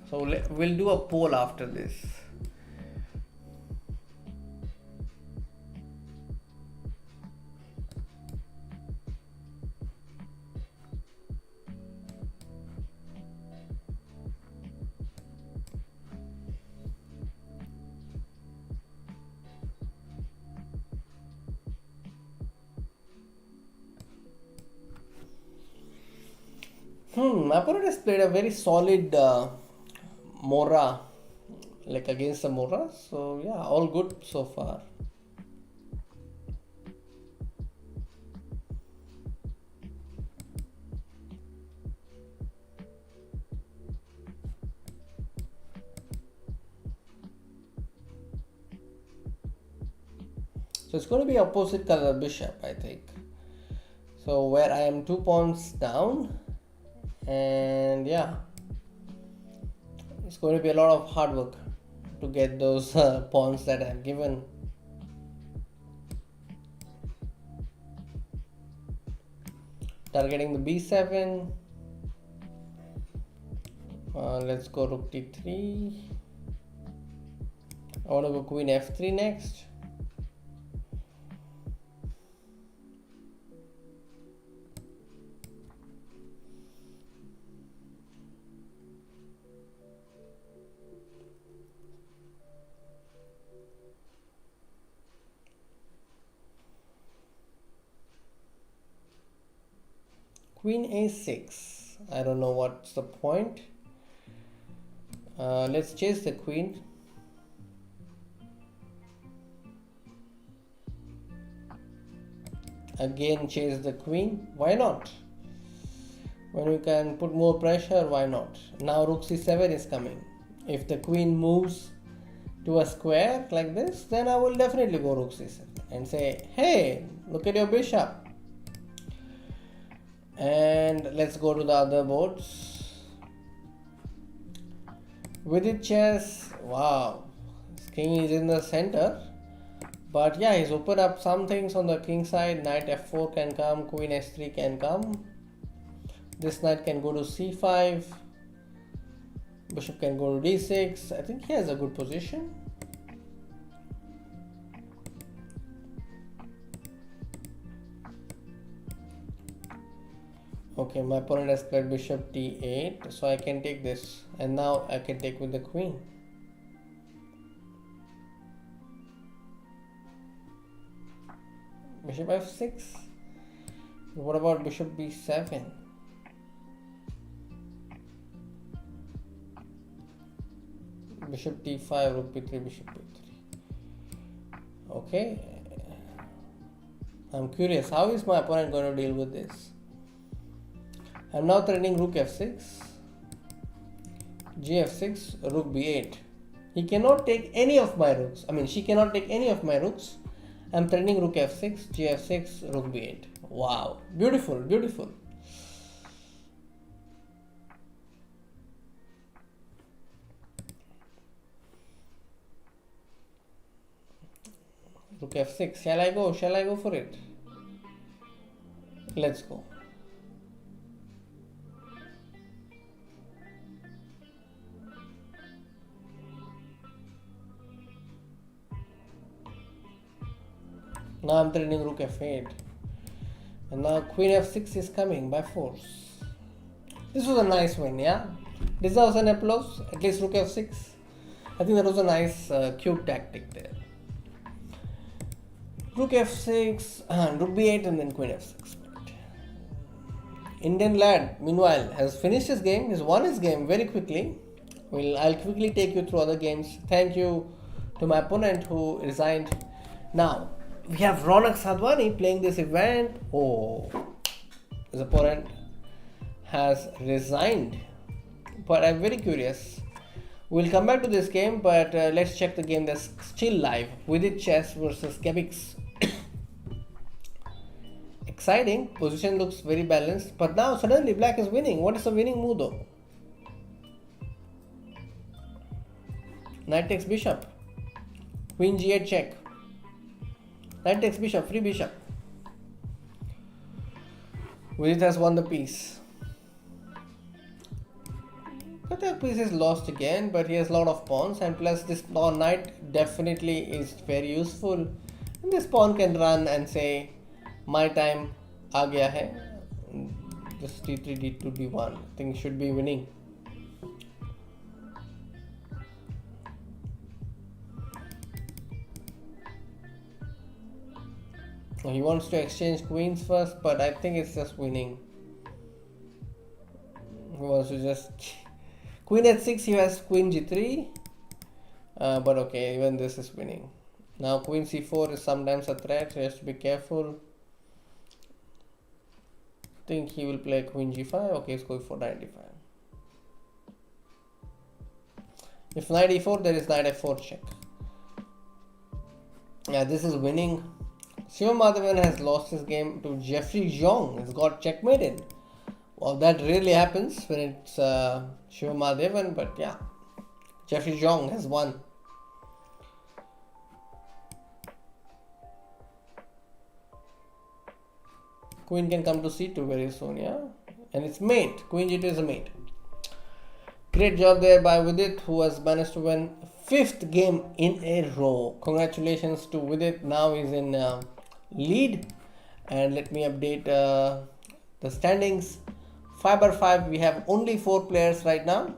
So we'll do a poll after this. My opponent has played a very solid Mora, like against the Mora. So yeah, all good so far. So it's going to be opposite color bishop, I think. So where I am 2 pawns down, and yeah, it's going to be a lot of hard work to get those pawns that I have given. Targeting the b7. Let's go rook d3. I want to go queen f3 next. Queen a6. I don't know what's the point. Let's chase the queen. Again chase the queen. Why not? When you can put more pressure, why not? Now rook c7 is coming. If the queen moves to a square like this, then I will definitely go rook c7 and say, hey, look at your bishop. And let's go to the other boards. Vidit chess, wow, his king is in the center, but yeah, he's opened up some things on the king side. Knight f4 can come, queen s3 can come, this knight can go to c5, bishop can go to d6. I think he has a good position. Okay, my opponent has played bishop d8, so I can take this, and now I can take with the queen. Bishop f6. What about bishop b7? Bishop d5, rook b3, bishop b3. Okay. I'm curious, how is my opponent going to deal with this? I'm now threatening rook f6, gf6, rook b8. He cannot take any of my rooks. I mean, she cannot take any of my rooks. I'm threatening rook f6, gf6, rook b8. Wow, beautiful, beautiful. Rook f6. Shall I go? Shall I go for it? Let's go. Now I'm threatening rook f8, and now queen f6 is coming by force. This was a nice win, yeah? Deserves an applause, at least rook f6. I think that was a nice cute tactic there. Rook f6, rook b8, and then queen f6. Indian lad, meanwhile, has finished his game. He's won his game very quickly. I'll quickly take you through other games. Thank you to my opponent who resigned. Now, we have Ronak Sadhwani playing this event. Oh, his opponent has resigned. But I'm very curious. We'll come back to this game, but let's check the game that's still live. Vidit chess versus Kebix. Exciting. Position looks very balanced. But now suddenly black is winning. What is the winning move though? Knight takes bishop. Queen g8 check. Knight takes bishop, free bishop. Vidit has won the piece. But that piece is lost again, but he has a lot of pawns, and plus this pawn knight definitely is very useful. And this pawn can run and say, my time aa gaya hai. Just d3, d2, d1. I think should be winning. He wants to exchange queens first, but I think it's just winning. He wants to just queen h6. He has queen g3, but okay, even this is winning. Now queen c4 is sometimes a threat, so he has to be careful. I think he will play queen g5. Okay, he's going for knight d5. If knight e4, there is knight f4 check. Yeah, this is winning. Shiva Madhavan has lost his game to Jeffrey Jong. He's got checkmated. Well, that rarely happens when it's Shiva Madhavan, but yeah, Jeffrey Jong has won. Queen can come to c2 very soon, yeah? And it's mate. Queen g2 is a mate. Great job there by Vidit, who has managed to win 5th game in a row. Congratulations to Vidit. Now he's in lead. And let me update the standings. 5/5, we have only 4 players right now.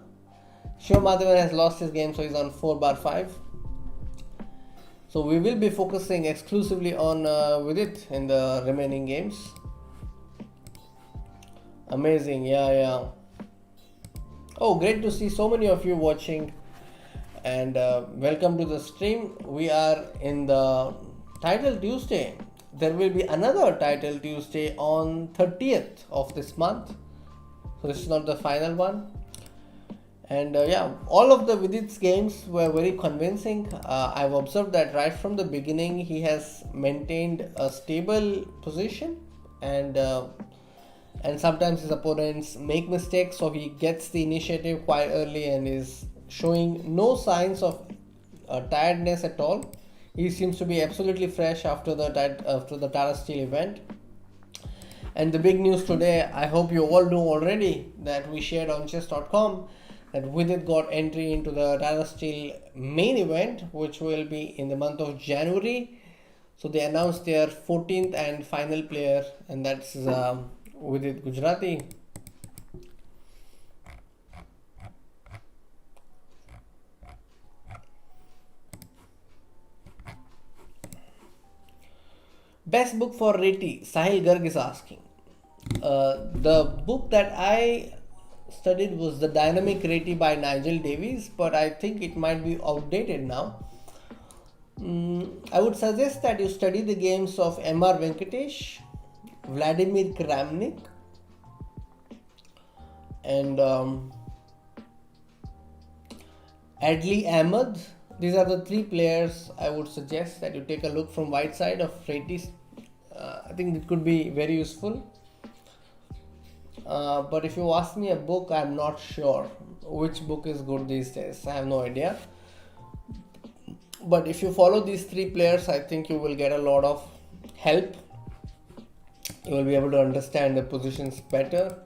Shiva Madhavan has lost his game, so he's on 4/5. So we will be focusing exclusively on Vidit in the remaining games. Amazing, yeah. Oh, great to see so many of you watching, and welcome to the stream. We are in the Title Tuesday. There will be another Title Tuesday on 30th of this month. So this is not the final one. And yeah, all of the Vidit's games were very convincing. I've observed that right from the beginning he has maintained a stable position, and sometimes his opponents make mistakes, so he gets the initiative quite early and is showing no signs of tiredness at all. He seems to be absolutely fresh after the Tata Steel event. And the big news today, I hope you all know already, that we shared on chess.com, that Vidit got entry into the Tata Steel main event, which will be in the month of January. So they announced their 14th and final player, and that's Vidit Gujrathi. Best book for Reti, Sahil Garg is asking. The book that I studied was The Dynamic Reti by Nigel Davies, but I think it might be outdated now. I would suggest that you study the games of M.R. Venkatesh, Vladimir Kramnik, and Adli Ahmed. These are the 3 players I would suggest that you take a look from white side of Reti. I think it could be very useful. But if you ask me a book, I'm not sure which book is good these days. I have no idea. But if you follow these 3 players, I think you will get a lot of help. You will be able to understand the positions better.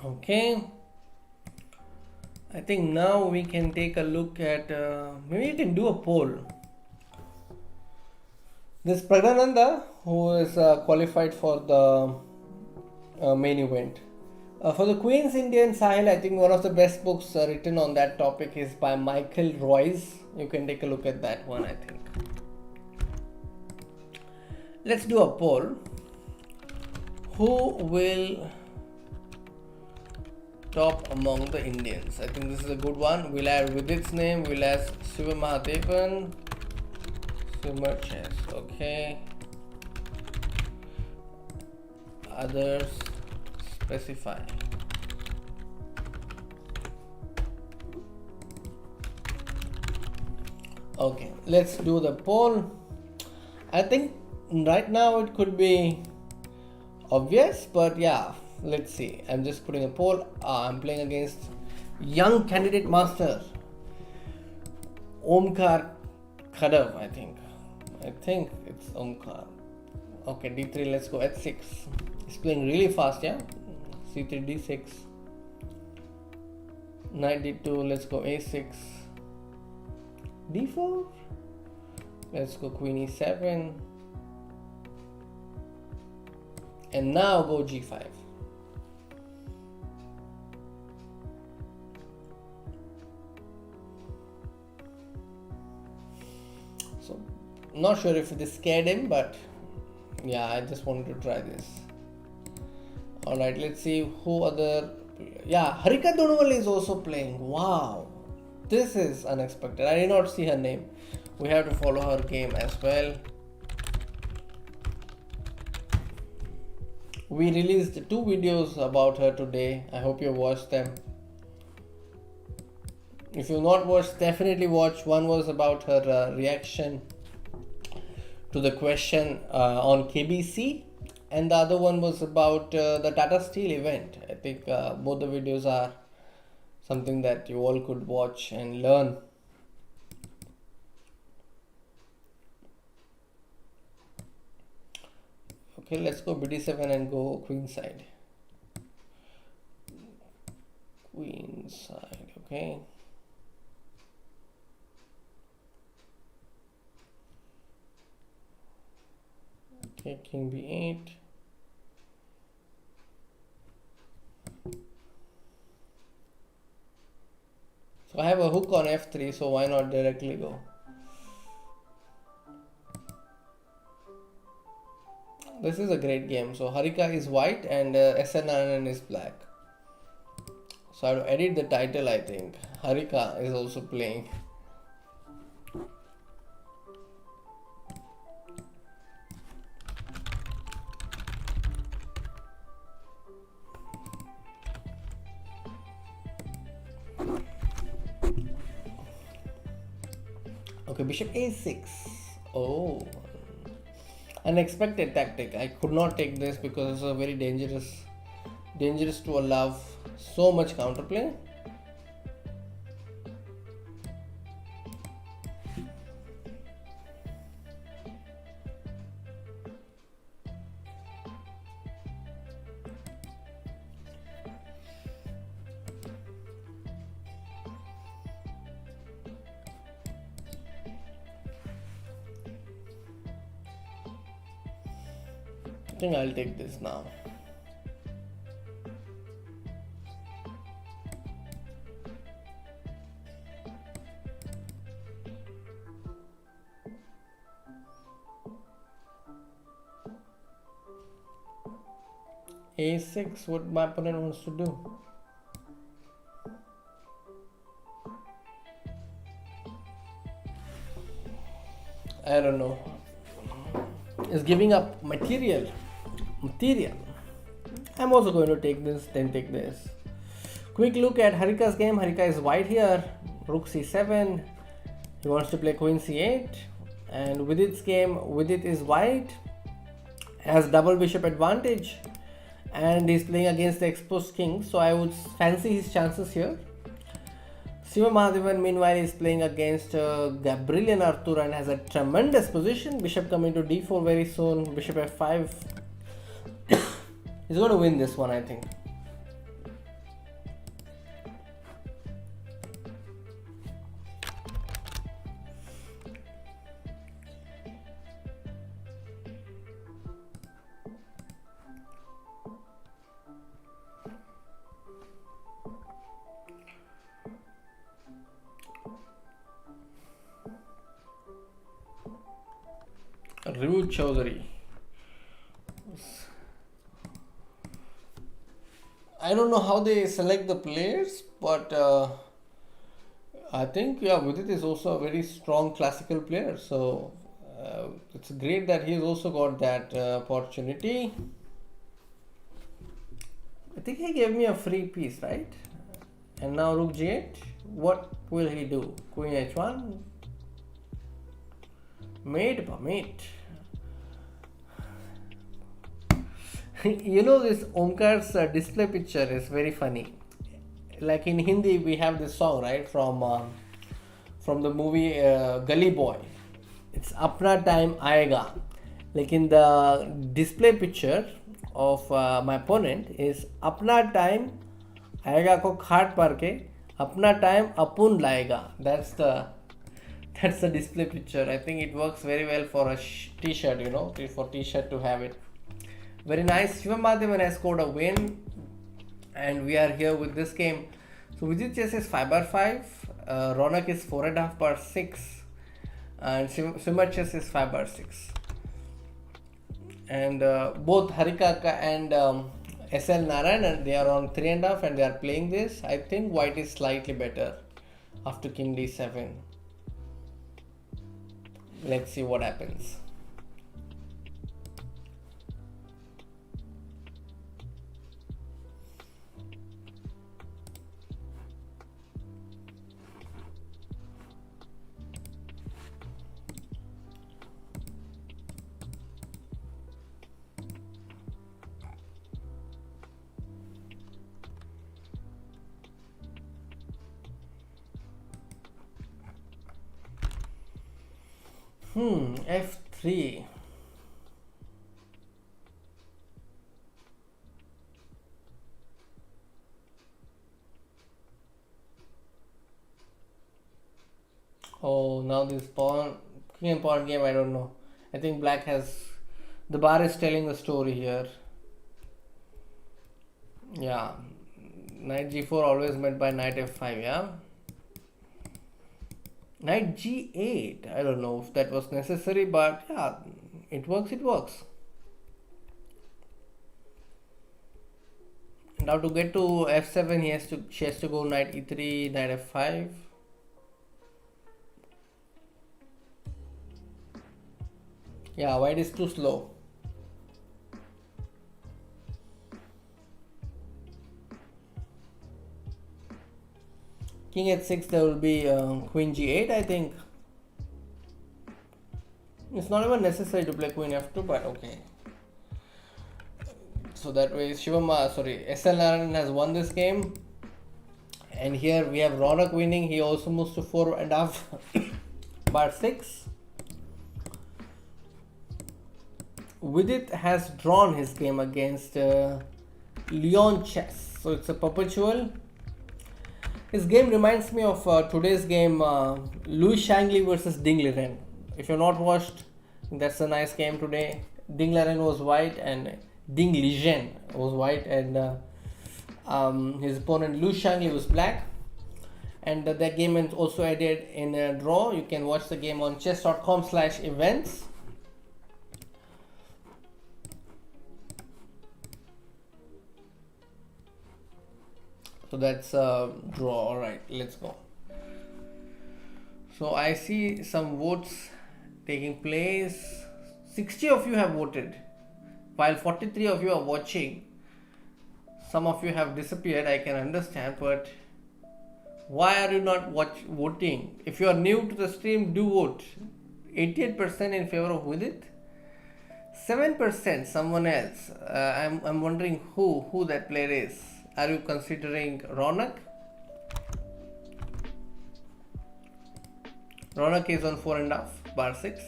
Okay, I think now we can take a look at maybe you can do a poll. This Pragnananda, who is qualified for the main event. For the Queen's Indian Sahil, I think one of the best books written on that topic is by Michael Royce. You can take a look at that one, I think. Let's do a poll. Who will top among the Indians? I think this is a good one. We'll add Vidit's name. We'll add Shiva Mahadevan. Swimmer chess. Okay. Others specify. Okay, let's do the poll. I think right now it could be obvious, but yeah, let's see. I'm just putting a poll. I'm playing against young candidate master Omkar Khadav. I think it's Omkar. Okay, d3. Let's go h6. He's playing really fast, yeah. c3 d6. Knight d2. Let's go a6. d4. Let's go queen e7. And now go g5. So not sure if this scared him, but yeah, I just wanted to try this. Alright, let's see who other. Yeah, Harika Donoval is also playing. Wow, this is unexpected. I did not see her name. We have to follow her game as well. We released 2 videos about her today. I hope you watched them. If you've not watched, definitely watch. One was about her reaction to the question on KBC, and the other one was about the Tata Steel event. I think both the videos are something that you all could watch and learn. Okay, let's go bd7 and go queen side. Queen side, okay. Okay, king b8. So I have a hook on f3, so why not directly go? This is a great game. So Harika is white and SN Narayanan is black. So I have to edit the title, I think. Harika is also playing. Okay, bishop a6. Oh, unexpected tactic. I could not take this because it's a very dangerous to allow so much counterplay. I think I'll take this now. A6, what my opponent wants to do. I don't know. Is giving up material. I'm also going to take this, then take this. Quick look at Harika's game. Harika is white here. Rook c7. He wants to play queen c8. And Vidit's game, Vidit is white. Has double bishop advantage. And he's playing against the exposed king. So I would fancy his chances here. Siva Mahadevan meanwhile is playing against Gabrielian Arthur and has a tremendous position. Bishop coming to d4 very soon. Bishop f5. He's going to win this one, I think. Rivu Chaudhary. I don't know how they select the players, but I think Vidit is also a very strong classical player. So it's great that he's also got that opportunity. I think he gave me a free piece, right? And now Rook g8. What will he do? Queen h1. Mate. You know, this Omkar's display picture is very funny. Like in Hindi, we have this song, right, from the movie Gully Boy. It's Apna Time Aayega. Like in the display picture of my opponent is Apna Time Aayega ko khaat par ke Apna Time Apun Laega. That's the display picture. I think it works very well for a t-shirt, for t-shirt to have it. Very nice. Shivam Madhavan has scored a win, and we are here with this game. So Vidit chess is 5 bar 5, Ronak is 4.5 bar 6, and Swimmer chess is 5 bar 6. And both Harikaka and SL Narayanan, they are on 3.5 and they are playing this. I think white is slightly better after king d7. Let's see what happens. F3. Oh, now this pawn, king and pawn game, I don't know. I think black has, the bar is telling the story here. Yeah, knight g4 always met by knight f5, yeah. Knight g8, I don't know if that was necessary, but yeah, it works, it works. Now to get to f7, she has to go knight e3, knight f5. Yeah, white is too slow. King h6, there will be queen g8, I think. It's not even necessary to play queen f2, but okay. So that way, SL Narayanan has won this game. And here we have Ronak winning. He also moves to 4.5 bar 6. Vidit has drawn his game against Leon Chess. So it's a perpetual. His game reminds me of today's game, Louis Shangli versus Ding Liren. If you've not watched, that's a nice game today. Ding Liren was white and Ding Liren was white, and his opponent Louis Shangli was black. And that game is also added in a draw. You can watch the game on chess.com/events. So that's a draw. Alright, let's go. So I see some votes taking place. 60 of you have voted, while 43 of you are watching. Some of you have disappeared, I can understand, but why are you not voting? If you are new to the stream, do vote. 88% in favor of Vidit, 7% someone else. I'm wondering who that player is. Are you considering Ronak? Ronak is on 4.5 bar 6.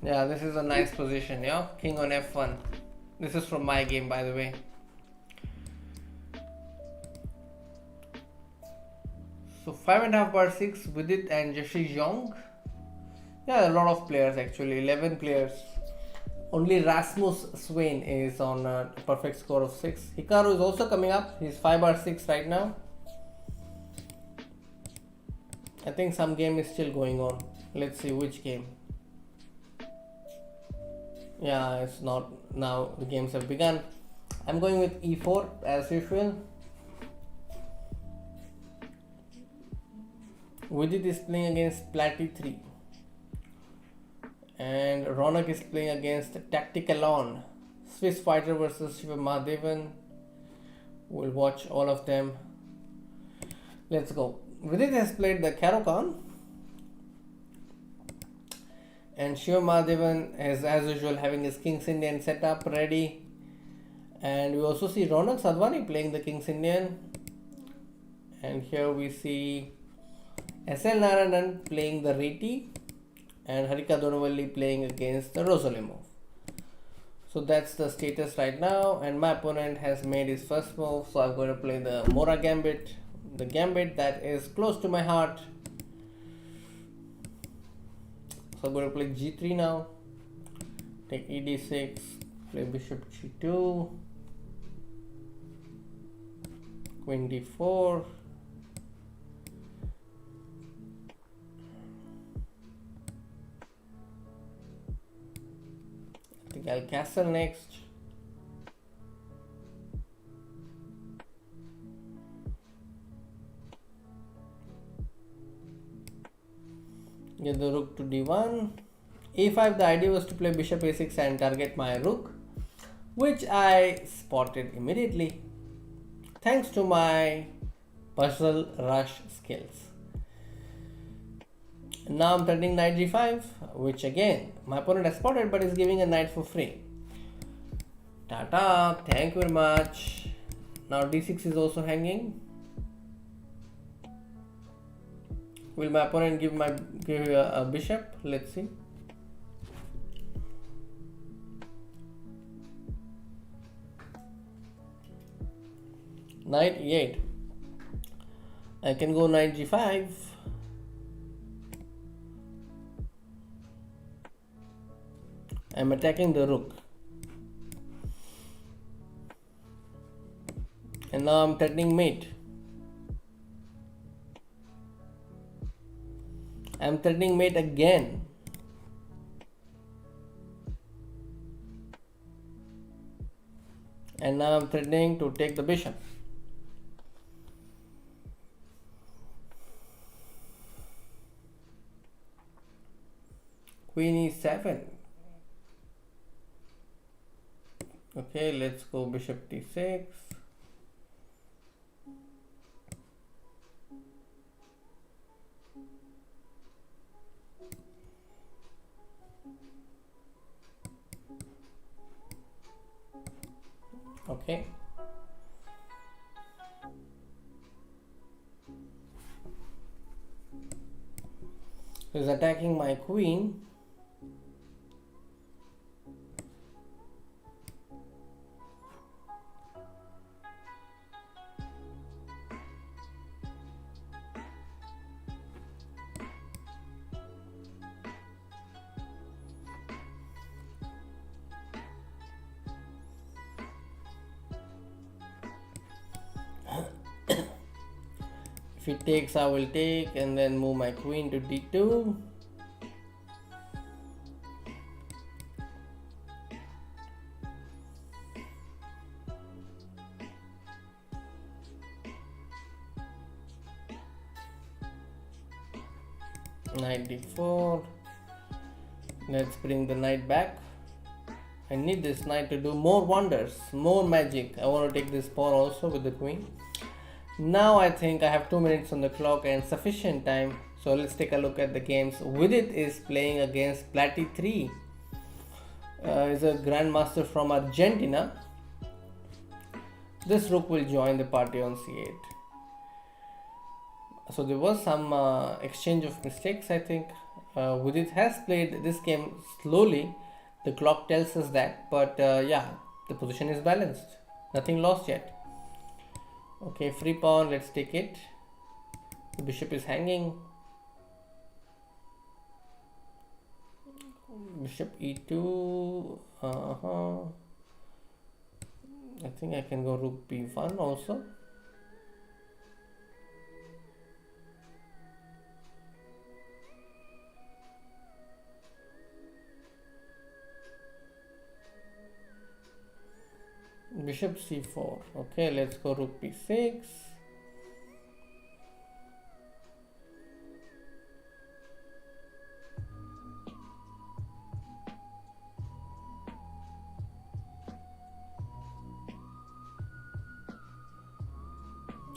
Yeah, this is a nice position, yeah. King on f1. This is from my game, by the way. So 5.5 bar 6, Vidit and Jeshi Jong. Yeah, a lot of players actually, 11 players. Only Rasmus Swain is on a perfect score of 6. Hikaru is also coming up. He's 5 bar 6 right now. I think some game is still going on. Let's see which game. Yeah, it's not now. The games have begun. I'm going with e4 as usual. Vidit is playing against Plat e3. And Ronak is playing against Tacticalon, Swiss fighter versus Shiva Mahadevan. We'll watch all of them. Let's go. Vidit has played the Caro-Kann, and Shiva Mahadevan is as usual having his King's Indian setup ready. And we also see Ronak Sadhwani playing the King's Indian. And here we see SL Narayanan playing the Reti, and Harika Donavalli playing against the Rosalimov. So that's the status right now, and my opponent has made his first move, so I'm going to play the Mora Gambit, the Gambit that is close to my heart. So I'm going to play g3 now. Take ed6, play bishop g2, queen d4, I think I'll castle next. Get the rook to d1. a5, the idea was to play bishop a6 and target my rook, which I spotted immediately thanks to my puzzle rush skills. Now I'm threatening knight g5, which again my opponent has spotted but is giving a knight for free. Tata, thank you very much. Now d6 is also hanging. Will my opponent give a bishop? Let's see. Knight e8. I can go knight g5. I'm attacking the rook. And now I'm threatening mate. I'm threatening mate again. And now I'm threatening to take the bishop. Queen e7. Okay, let's go bishop d6. Okay. He's attacking my queen. If he takes, I will take and then move my queen to d2. Knight d4. Let's bring the knight back. I need this knight to do more wonders, more magic. I want to take this pawn also with the queen. Now I think I have 2 minutes on the clock and sufficient time. So let's take a look at the games. Vidit is playing against Plati 3. Is a grandmaster from Argentina. This rook will join the party on c8. So there was some exchange of mistakes, I think. Vidit has played this game slowly. The clock tells us that. But yeah, the position is balanced. Nothing lost yet. Okay, free pawn, let's take it. The bishop is hanging. Bishop e2. I think I can go rook b1 also. Bishop c4. Okay, let's go rook b6.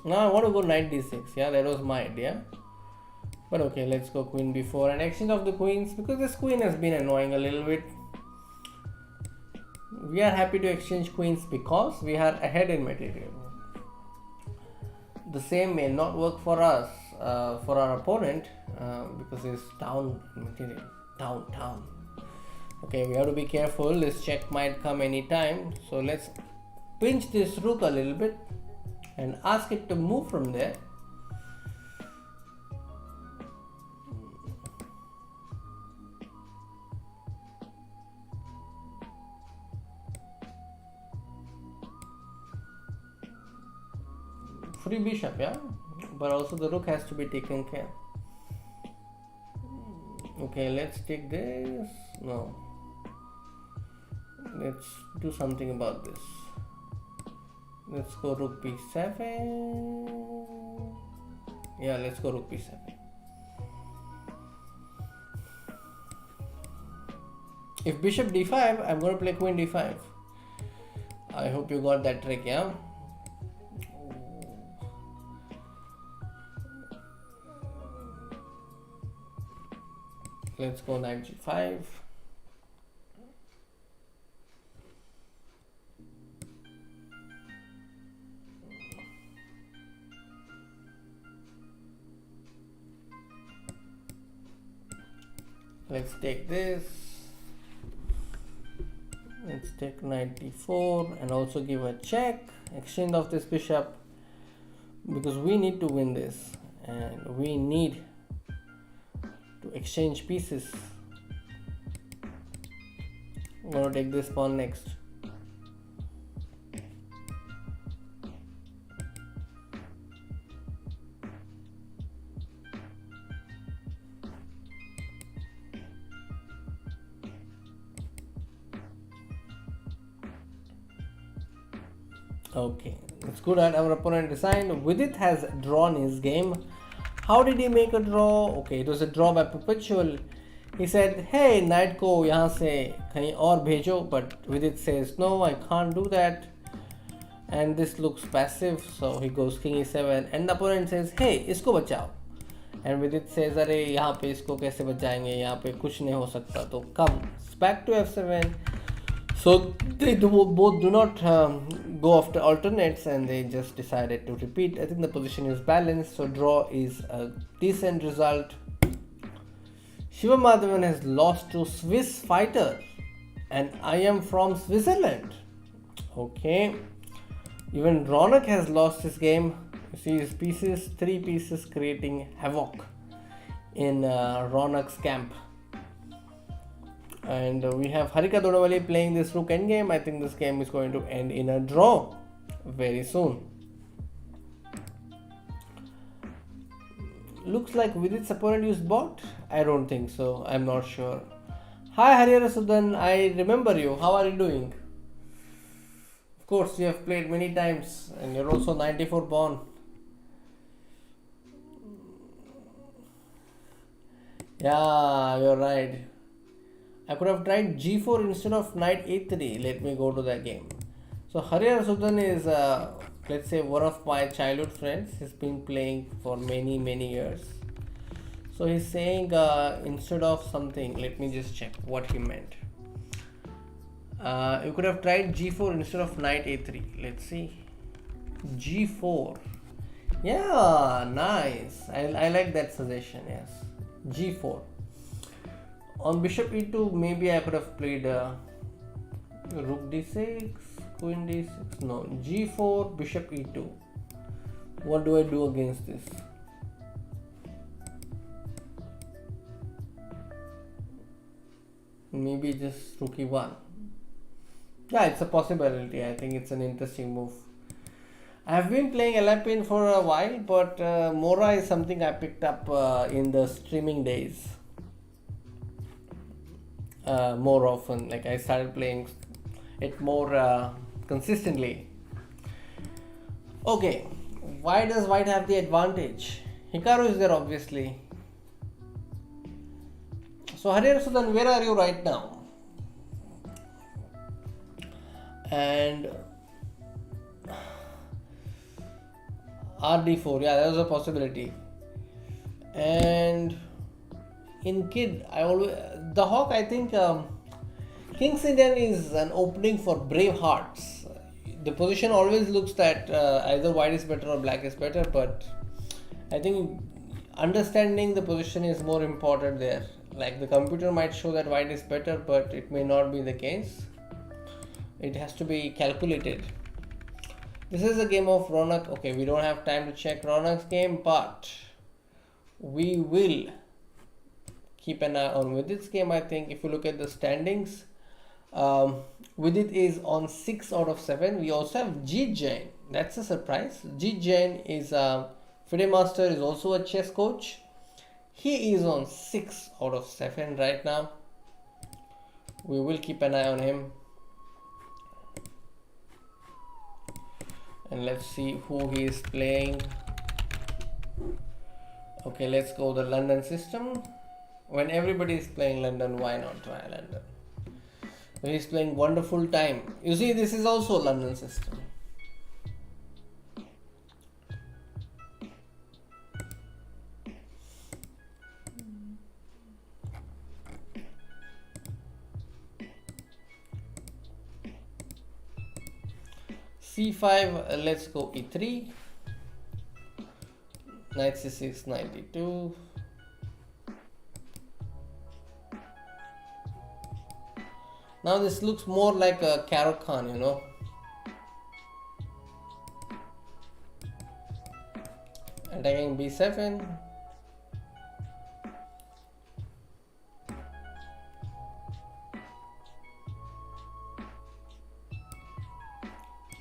Now I want to go knight d6. Yeah, that was my idea. But okay, let's go queen b4 and exchange of the queens because this queen has been annoying a little bit. We are happy to exchange queens because we are ahead in material. The same may not work for us, for our opponent, because he's down in material. Down. Okay, we have to be careful. This check might come anytime. So let's pinch this rook a little bit and ask it to move from there. free bishop, yeah, but also the rook has to be taken care. Okay, let's take this. No, let's do something about this. Let's go rook b7. Yeah, let's go rook b7. If bishop d5, I'm going to play queen d5. I hope you got that trick, yeah? Let's go knight g5. Let's take this. Let's take knight d4 and also give a check, exchange of this bishop, because we need to win this and we need to exchange pieces. I'm going to take this pawn next. Okay, it's good that our opponent designed. Vidit has drawn his game. How did he make a draw? Okay, it was a draw by perpetual. He said, hey, knight ko yahan se kahin aur bhejo, but Vidit says, no, I can't do that. And this looks passive, so he goes king e7, and the opponent says, hey, isko bachao. And Vidit says, अरे यहाँ पे इसको कैसे बचाएंगे, यहाँ पे कुछ नहीं हो सकता, तो comes back to f7. So they both do not go after alternates, and they just decided to repeat. I think the position is balanced, so draw is a decent result. Shiva Madhavan has lost to Swiss fighter, and I am from Switzerland. Okay, even Ronak has lost his game. You see his pieces, 3 pieces creating havoc in Ronak's camp. And we have Harika Dodawali playing this rook endgame. I think this game is going to end in a draw very soon. Looks like Vidit's opponent used bot. I don't think so. I'm not sure. Hi Hariyara Sudan, I remember you. How are you doing? Of course, you have played many times, and you're also 94 born. Yeah, you're right. I could have tried g4 instead of knight a3. Let me go to that game. So Hariyar Sudan is, let's say, one of my childhood friends. He's been playing for many years. So he's saying instead of something, let me just check what he meant. You could have tried g4 instead of knight a3. Let's see. g4. Yeah, nice. I like that suggestion, yes. g4. On bishop e2, maybe I could have played rook d6, queen d6. No, g4, bishop e2. What do I do against this? Maybe just rook e1. Yeah, it's a possibility. I think it's an interesting move. I have been playing Alapin for a while, but Mora is something I picked up in the streaming days. More often, like I started playing it more consistently. Okay, why does white have the advantage? Hikaru is there obviously. So Hariyar Sudan, where are you right now? And RD4, yeah, that was a possibility. And in Kid, the Hawk, I think King's Indian is an opening for brave hearts. The position always looks that either white is better or black is better, but I think understanding the position is more important there. Like the computer might show that white is better, but it may not be the case. It has to be calculated. This is a game of Ronak. Okay, we don't have time to check Ronak's game, but we will keep an eye on Vidit's game. I think if you look at the standings, Vidit is on 6 out of 7. We also have Jeet Jain. That's a surprise. G Jain is a FIDE master, is also a chess coach. He is on 6 out of 7 right now. We will keep an eye on him. And let's see who he is playing. Okay, let's go the London system. When everybody is playing London, why not try London? He's playing Wonderful Time. You see, this is also a London system. C5, let's go E3. Knight C6, 92. Now this looks more like a Karo Khan, you know. Attacking B7.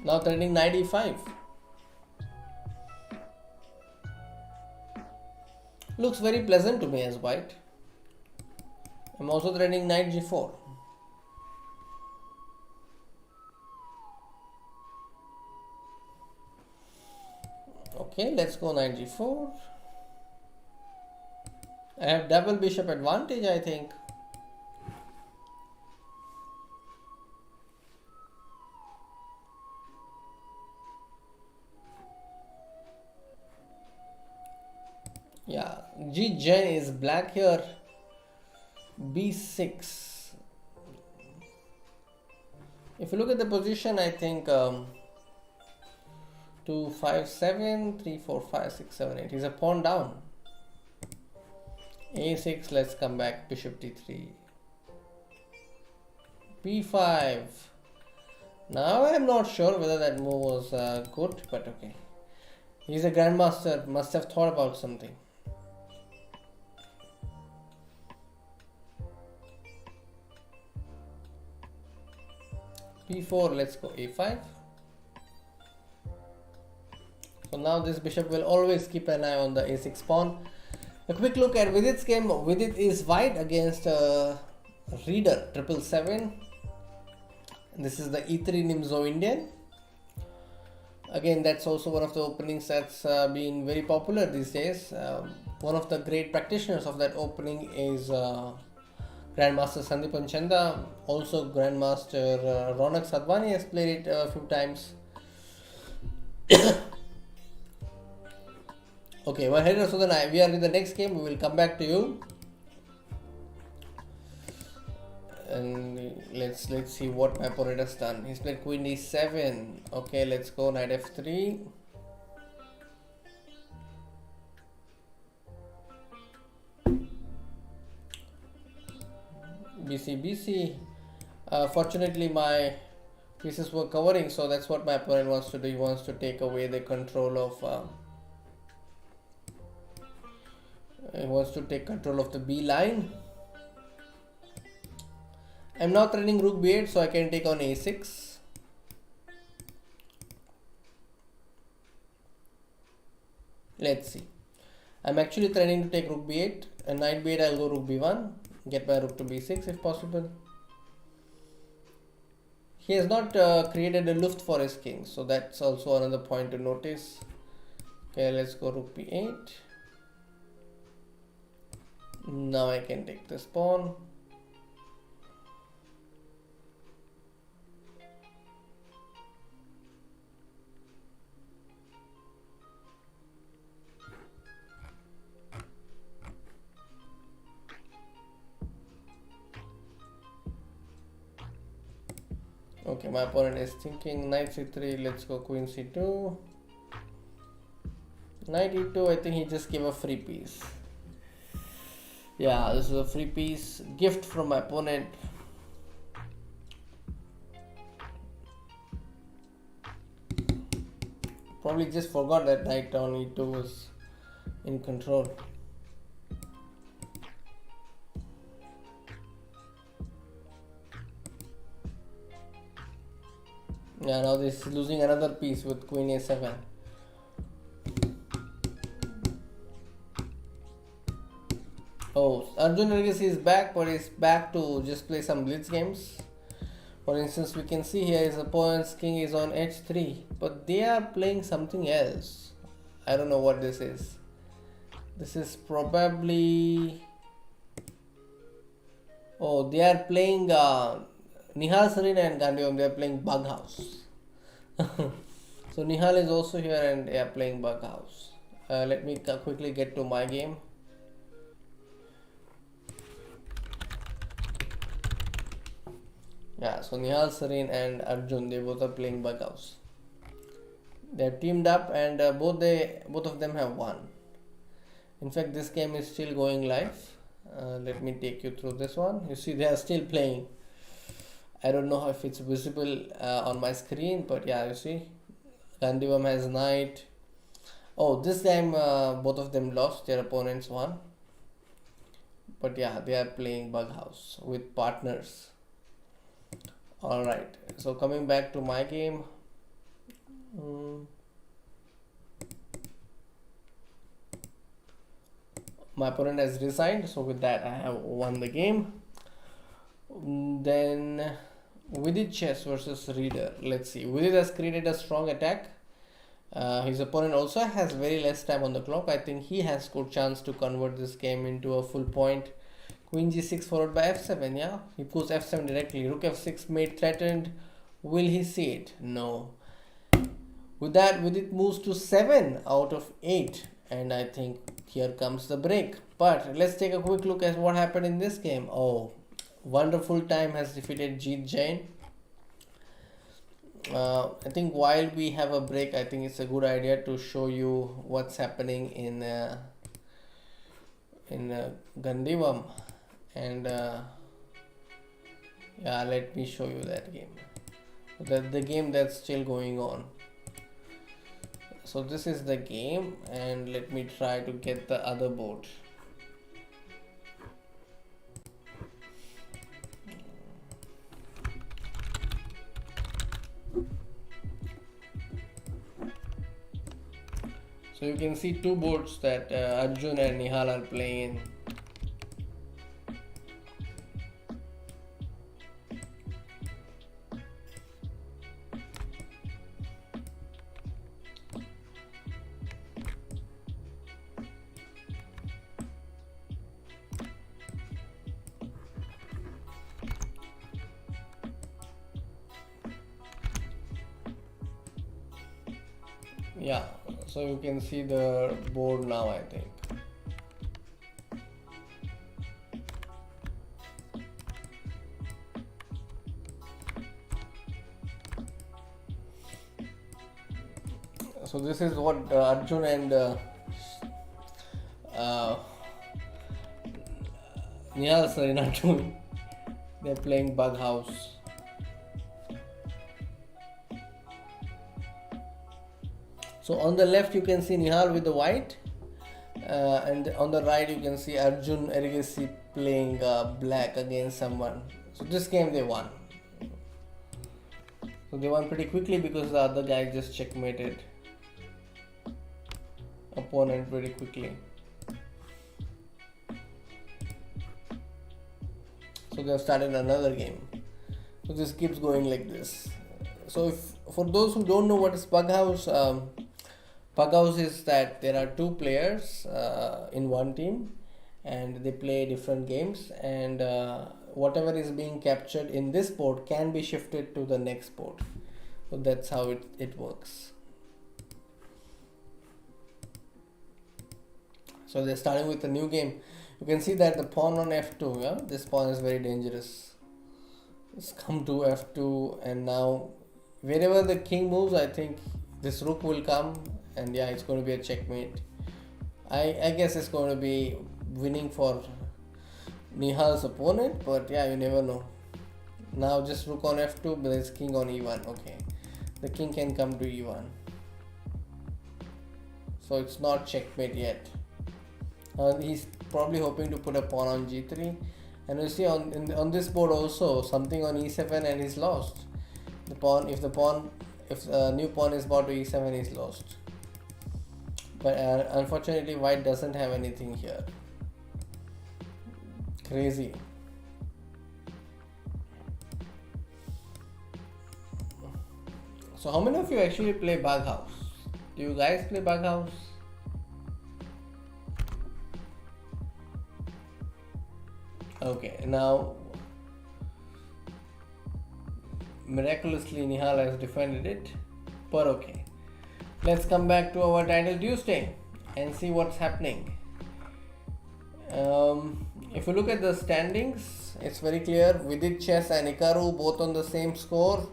Now threatening knight E5. Looks very pleasant to me as white. I'm also threatening knight G4. Okay, let's go knight G4. I have double bishop advantage, I think. Yeah, G Jain is black here. B6. If you look at the position, I think 2, 5, 7, 3, 4, 5, 6, 7, 8. He's a pawn down. A6, let's come back. Bishop D3. B5. Now I'm not sure whether that move was good, but okay. He's a grandmaster, must have thought about something. B4, let's go A5. So now this bishop will always keep an eye on the A6 pawn. A quick look at Vidit's game. Vidit is white against Reader 777. This is the E3 Nimzo Indian. Again, that's also one of the openings that's been very popular these days. One of the great practitioners of that opening is Grandmaster Sandeepan Chanda. Also Grandmaster Ronak Sadhwani has played it a few times. Okay, well, headers, so then we are in the next game. We will come back to you. And let's see what my opponent has done. He's played Queen D7. Okay, let's go Knight F3. BC. Fortunately, my pieces were covering, so that's what my opponent wants to do. He wants to take away the control of. He wants to take control of the B line. I'm now threatening Rook B8, so I can take on A6. Let's see. I'm actually threatening to take Rook B8 and Knight B8. I'll go Rook B1. Get my Rook to B6 if possible. He has not created a luft for his king, so that's also another point to notice. Okay, let's go Rook B8. Now I can take this pawn. Okay, my opponent is thinking Knight C3, let's go Queen C2. Knight E2, I think he just gave a free piece. Yeah, this is a free piece, gift from my opponent. Probably just forgot that knight on E2 was in control. Yeah, now this is losing another piece with queen a7. Oh, Arjun Legacy is back, but he's back to just play some blitz games. For instance, we can see here his opponent's king is on h3, but they are playing something else. I don't know what this is. This is probably... Oh, they are playing Nihal Sarina and Gandivam, they are playing Bug House. So Nihal is also here and they are playing Bug House. Let me quickly get to my game. Yeah, so Nihal Sareen and Arjun, they both are playing Bug House. They're teamed up and both of them have won. In fact, this game is still going live. Let me take you through this one. You see, they are still playing. I don't know if it's visible on my screen, but yeah, you see, Gandivam has knight. Oh, this time both of them lost. Their opponents won. But yeah, they are playing Bug House with partners. Alright, so coming back to my game. My opponent has resigned, so with that I have won the game. Then Vidit chess versus reader. Let's see. Vidit has created a strong attack. His opponent also has very less time on the clock. I think he has good chance to convert this game into a full point. Queen g6 followed by f7. Yeah, he goes f7 directly. Rook f6 mate threatened. Will he see it? No. With that, Vidit moves to 7 out of 8, and I think here comes the break. But let's take a quick look at what happened in this game. Oh, Wonderful Time has defeated Jeet Jain. I think while we have a break, I think it's a good idea to show you what's happening in Gandivam, and yeah, let me show you that game. The game that's still going on. So this is the game, and let me try to get the other board. So you can see two boards that Arjun and Nihal are playing in. Yeah, so you can see the board now, I think. So this is what Arjun and Nihal Sarina are doing. They're playing Bug House. So on the left you can see Nihal with the white, and on the right you can see Arjun Erigesi playing black against someone. So this game they won. So they won pretty quickly because the other guy just checkmated opponent very quickly. So they have started another game. So this keeps going like this. So if for those who don't know what is Bug House, Bug House is that there are two players in one team and they play different games, and whatever is being captured in this board can be shifted to the next board. So that's how it works. So they're starting with a new game. You can see that the pawn on f2, yeah, this pawn is very dangerous. It's come to f2, and now wherever the king moves, I think this rook will come, and yeah, it's going to be a checkmate. I guess it's going to be winning for Nihal's opponent, but yeah, you never know. Now just rook on f2, but there's king on e1. Okay, the king can come to e1. So it's not checkmate yet. He's probably hoping to put a pawn on g3, and you see on this board also something on e7 and he's lost. if a new pawn is brought to e7, is lost. But unfortunately, white doesn't have anything here. Crazy. So how many of you actually play bug house? Do you guys play bug house? Okay, now miraculously Nihal has defended it, but okay. Let's come back to our title Tuesday and see what's happening. If you look at the standings, it's very clear. Vidit, Chess and Hikaru both on the same score.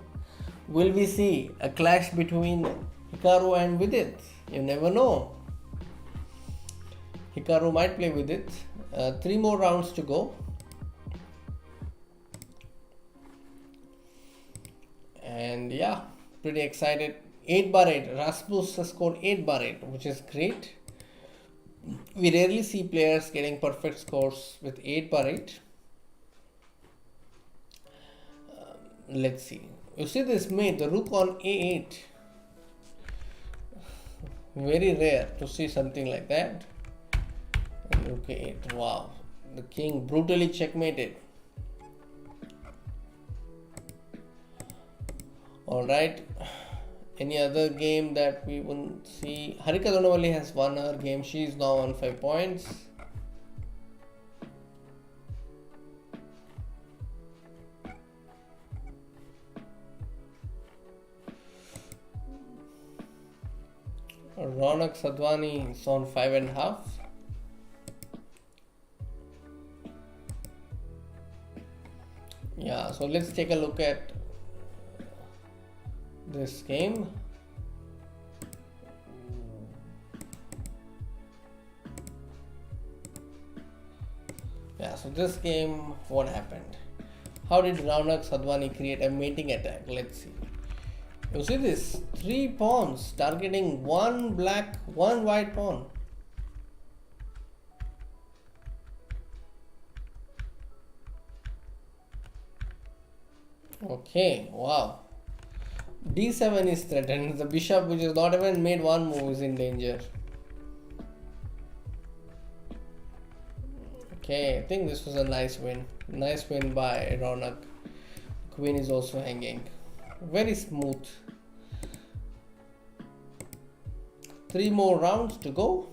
Will we see a clash between Hikaru and Vidit? You never know. Hikaru might play Vidit. 3 more rounds to go. And yeah, pretty excited. 8/8. Rasmus has scored 8/8, which is great. We rarely see players getting perfect scores with 8/8. Let's see. You see this mate, the rook on a8. Very rare to see something like that. And rook a8. Wow. The king brutally checkmated. Alright. Any other game that we wouldn't see? Harika Donawali has won her game. She is now on 5 points. Ronak Sadhwani is on 5.5. Yeah, so let's take a look at this game. Yeah, so this game, what happened? How did Ronak Sadhwani create a mating attack? Let's see. You see this? 3 pawns targeting 1 black, 1 white pawn. Okay, wow. D7 is threatened. The bishop, which has not even made 1 move, is in danger. Okay, I think this was a nice win. Nice win by Ronak. Queen is also hanging. Very smooth. 3 more rounds to go.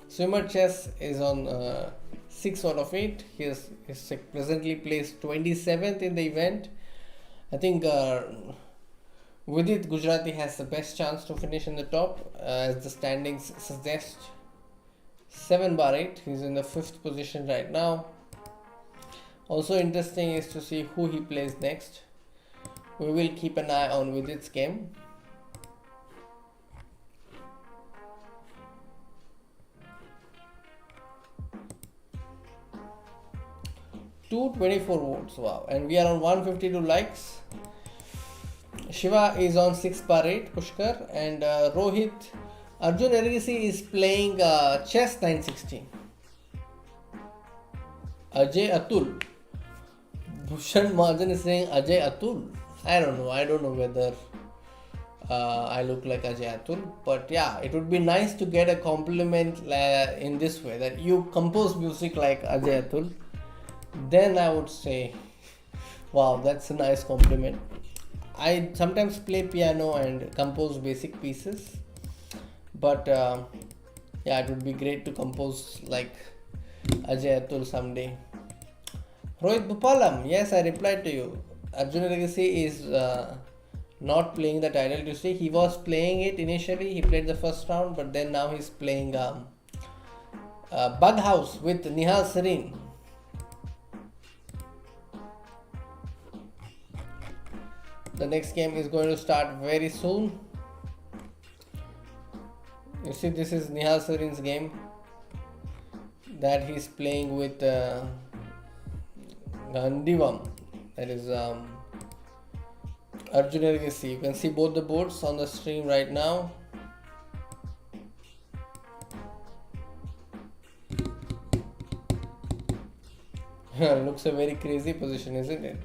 Swimmer Chess is on 6 out of 8. He is presently placed 27th in the event. I think Vidit Gujrathi has the best chance to finish in the top, as the standings suggest. 7/8. He's in the 5th position right now. Also interesting is to see who he plays next. We will keep an eye on Vidit's game. $224 votes, wow, and we are on 152 likes. Shiva is on 6/8, Pushkar, and Rohit Arjun Ergisi is playing chess 960. Ajay Atul. Bhushan Mahajan is saying Ajay Atul. I don't know whether I look like Ajay Atul, but yeah, it would be nice to get a compliment in this way, that you compose music like Ajay Atul. Then I would say, wow, that's a nice compliment. I sometimes play piano and compose basic pieces, but yeah, it would be great to compose like Ajay Atul someday. Rohit Bupalam, yes, I replied to you. Arjun Legacy is not playing the title Tuesday. He was playing it initially. He played the first round, but then now he's playing Bug House with Nihal Serene. The next game is going to start very soon. You see, this is Nihal Serene's game that he's playing with Gandivam. That is Arjun Legacy. You can see both the boards on the stream right now. Looks a very crazy position, isn't it?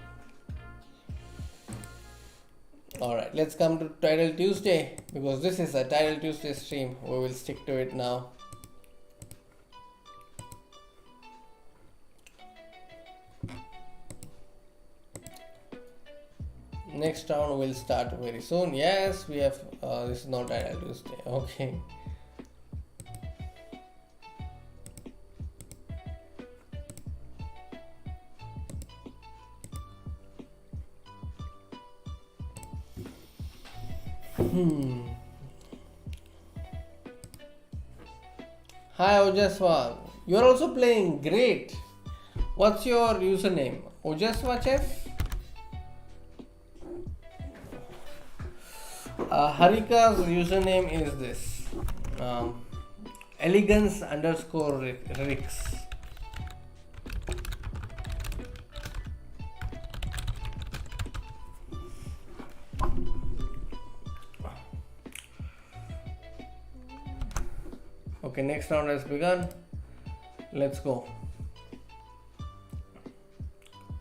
Alright, let's come to Title Tuesday because this is a Title Tuesday stream. We will stick to it now. Next round will start very soon. Yes, we have. This is not Title Tuesday. Okay. Hi Ojaswa, you're also playing great. What's your username? Ojaswa Chef? Harika's username is this elegance underscore Rix. Okay, next round has begun. Let's go.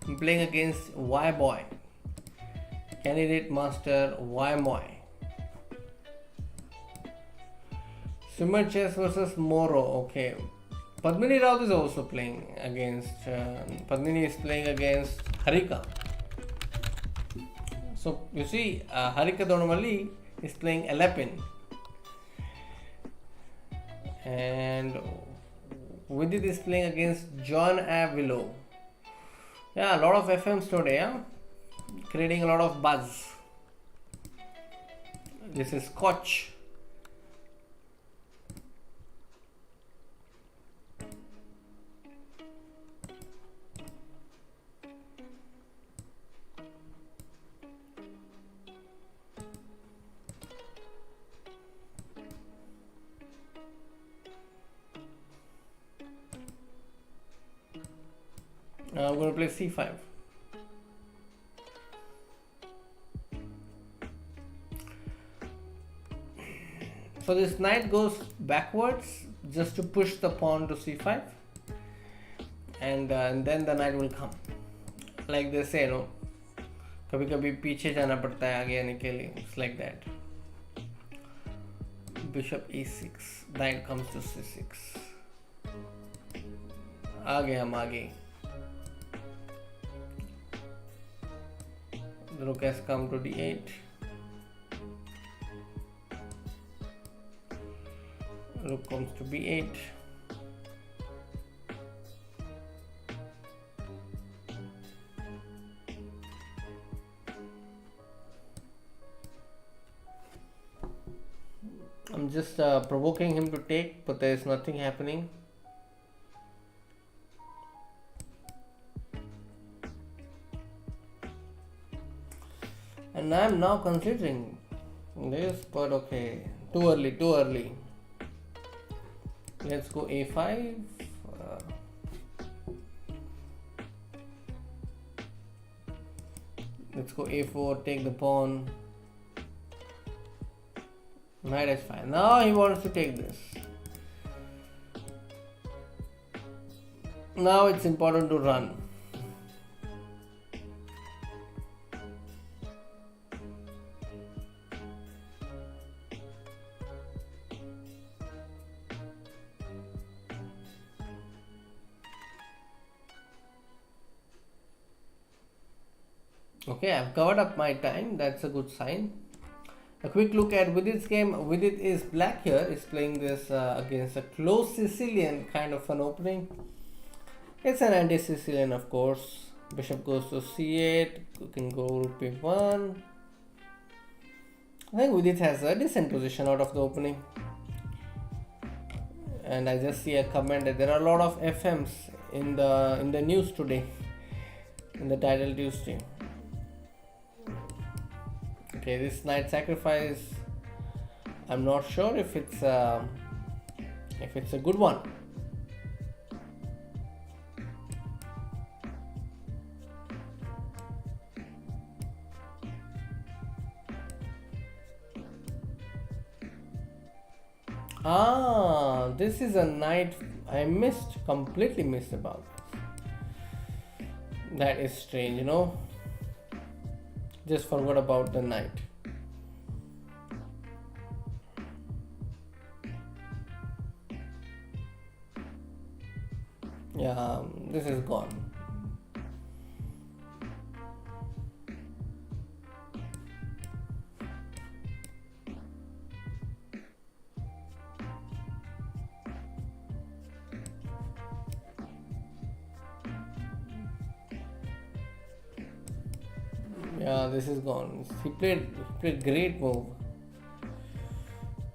I'm playing against Y Boy. Candidate Master Y Boy. Swimmer Chess versus Moro. Okay. Padmini Raut is also playing against. Padmini is playing against Harika. So you see, Harika normally is playing Alepin. And Vidit is playing against John Avilo. Yeah, a lot of FMs today, huh? Creating a lot of buzz. This is Scotch. I'm going to play c5. So this knight goes backwards just to push the pawn to c5, and then the knight will come. Like they say, no, कभी कभी पीछे जाना पड़ता है आगे आने के लिए. It's like that. Bishop e6, knight comes to c6. आगे हम आगे. The rook has come to d8. Rook comes to b8. I'm just provoking him to take, but there is nothing happening. And I'm now considering this, but okay, too early. Let's go a5. Let's go a4, take the pawn. Knight h5. Now he wants to take this. Now it's important to run. Okay, I've covered up my time. That's a good sign. A quick look at Vidit's game. Vidit is black here. Is playing this against a close Sicilian kind of an opening. It's an anti-Sicilian, of course. Bishop goes to c8. You can go rook b1. I think Vidit has a decent position out of the opening. And I just see a comment that there are a lot of FMs in the news today, in the Title Tuesday. Okay, this knight sacrifice, I'm not sure if it's a good one. This is a knight I completely missed about this. That is strange, you know. Just forgot about the knight. Yeah, this is gone. Yeah, this is gone. He played great move.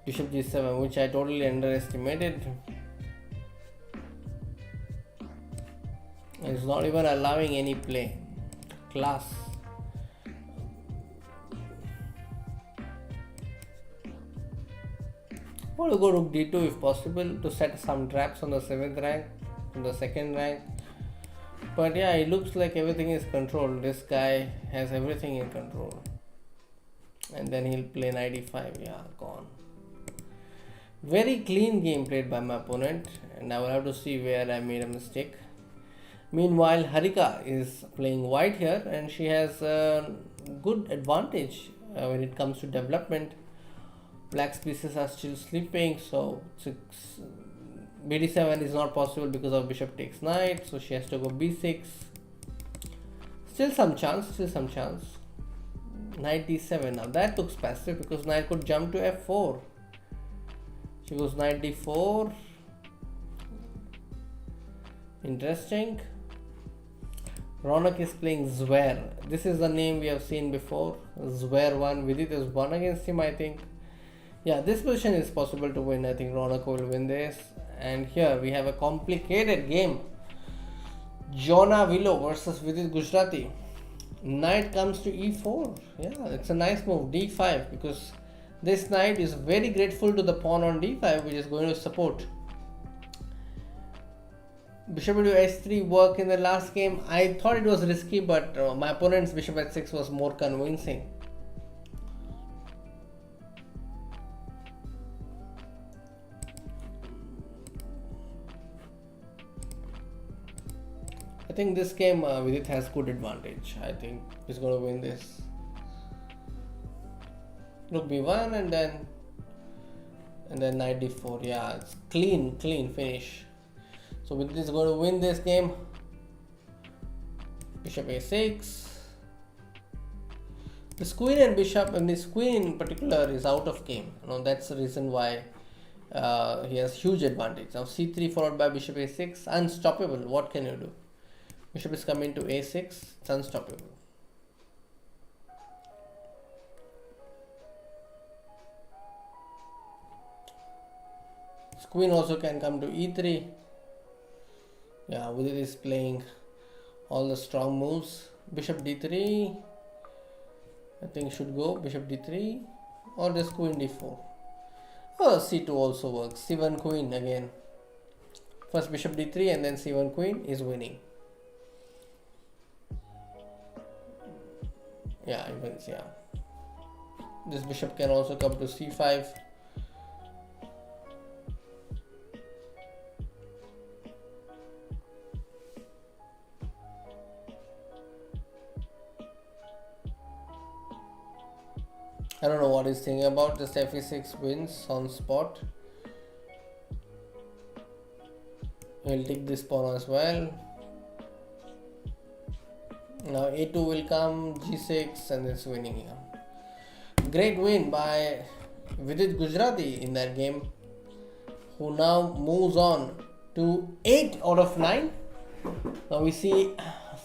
Bishop g7, which I totally underestimated. It's not even allowing any play. Class. I want to go rook d2 if possible to set some traps on the 7th rank, on the 2nd rank. But yeah, it looks like everything is controlled. This guy has everything in control. And then he'll play knight e5. Yeah, gone. Very clean game played by my opponent. And I will have to see where I made a mistake. Meanwhile, Harika is playing white here and she has a good advantage when it comes to development. Black's pieces are still sleeping, so bd7 is not possible because of bishop takes knight, so she has to go b6. Still some chance. Knight d7. Now that looks passive because knight could jump to f4. She goes knight d4. Interesting. Ronak is playing Zver. This is the name we have seen before. Zver 1. Vidit is 1 against him, I think. Yeah, this position is possible to win. I think Ronak will win this. And here we have a complicated game. Jona Willow versus Vidit Gujrathi. Knight comes to e4. Yeah, it's a nice move. d5, because this knight is very grateful to the pawn on d5, which is going to support. Bishop into h3 worked in the last game. I thought it was risky, but my opponent's bishop h6 was more convincing. I think this game Vidit has good advantage. I think he's going to win this. Rook b1 and then knight d4. Yeah, it's clean finish. So Vidit is going to win this game. Bishop a6. This queen and bishop, and this queen in particular is out of game. That's the reason why he has huge advantage. Now c3 followed by bishop a6. Unstoppable. What can you do? Bishop is coming to a6. It's unstoppable. This queen also can come to e3. Yeah, Vidit is playing all the strong moves. Bishop d3. I think should go bishop d3 or just queen d4. Oh, c2 also works. c1 queen again. First bishop d3 and then c1 queen is winning. Yeah, it wins. Yeah. This bishop can also come to c5. I don't know what he's thinking about. Just fe6 wins on spot. He'll take this pawn as well. Now a2 will come, g6, and it's winning here. Great win by Vidit Gujrathi in that game, who now moves on to 8 out of 9. Now we see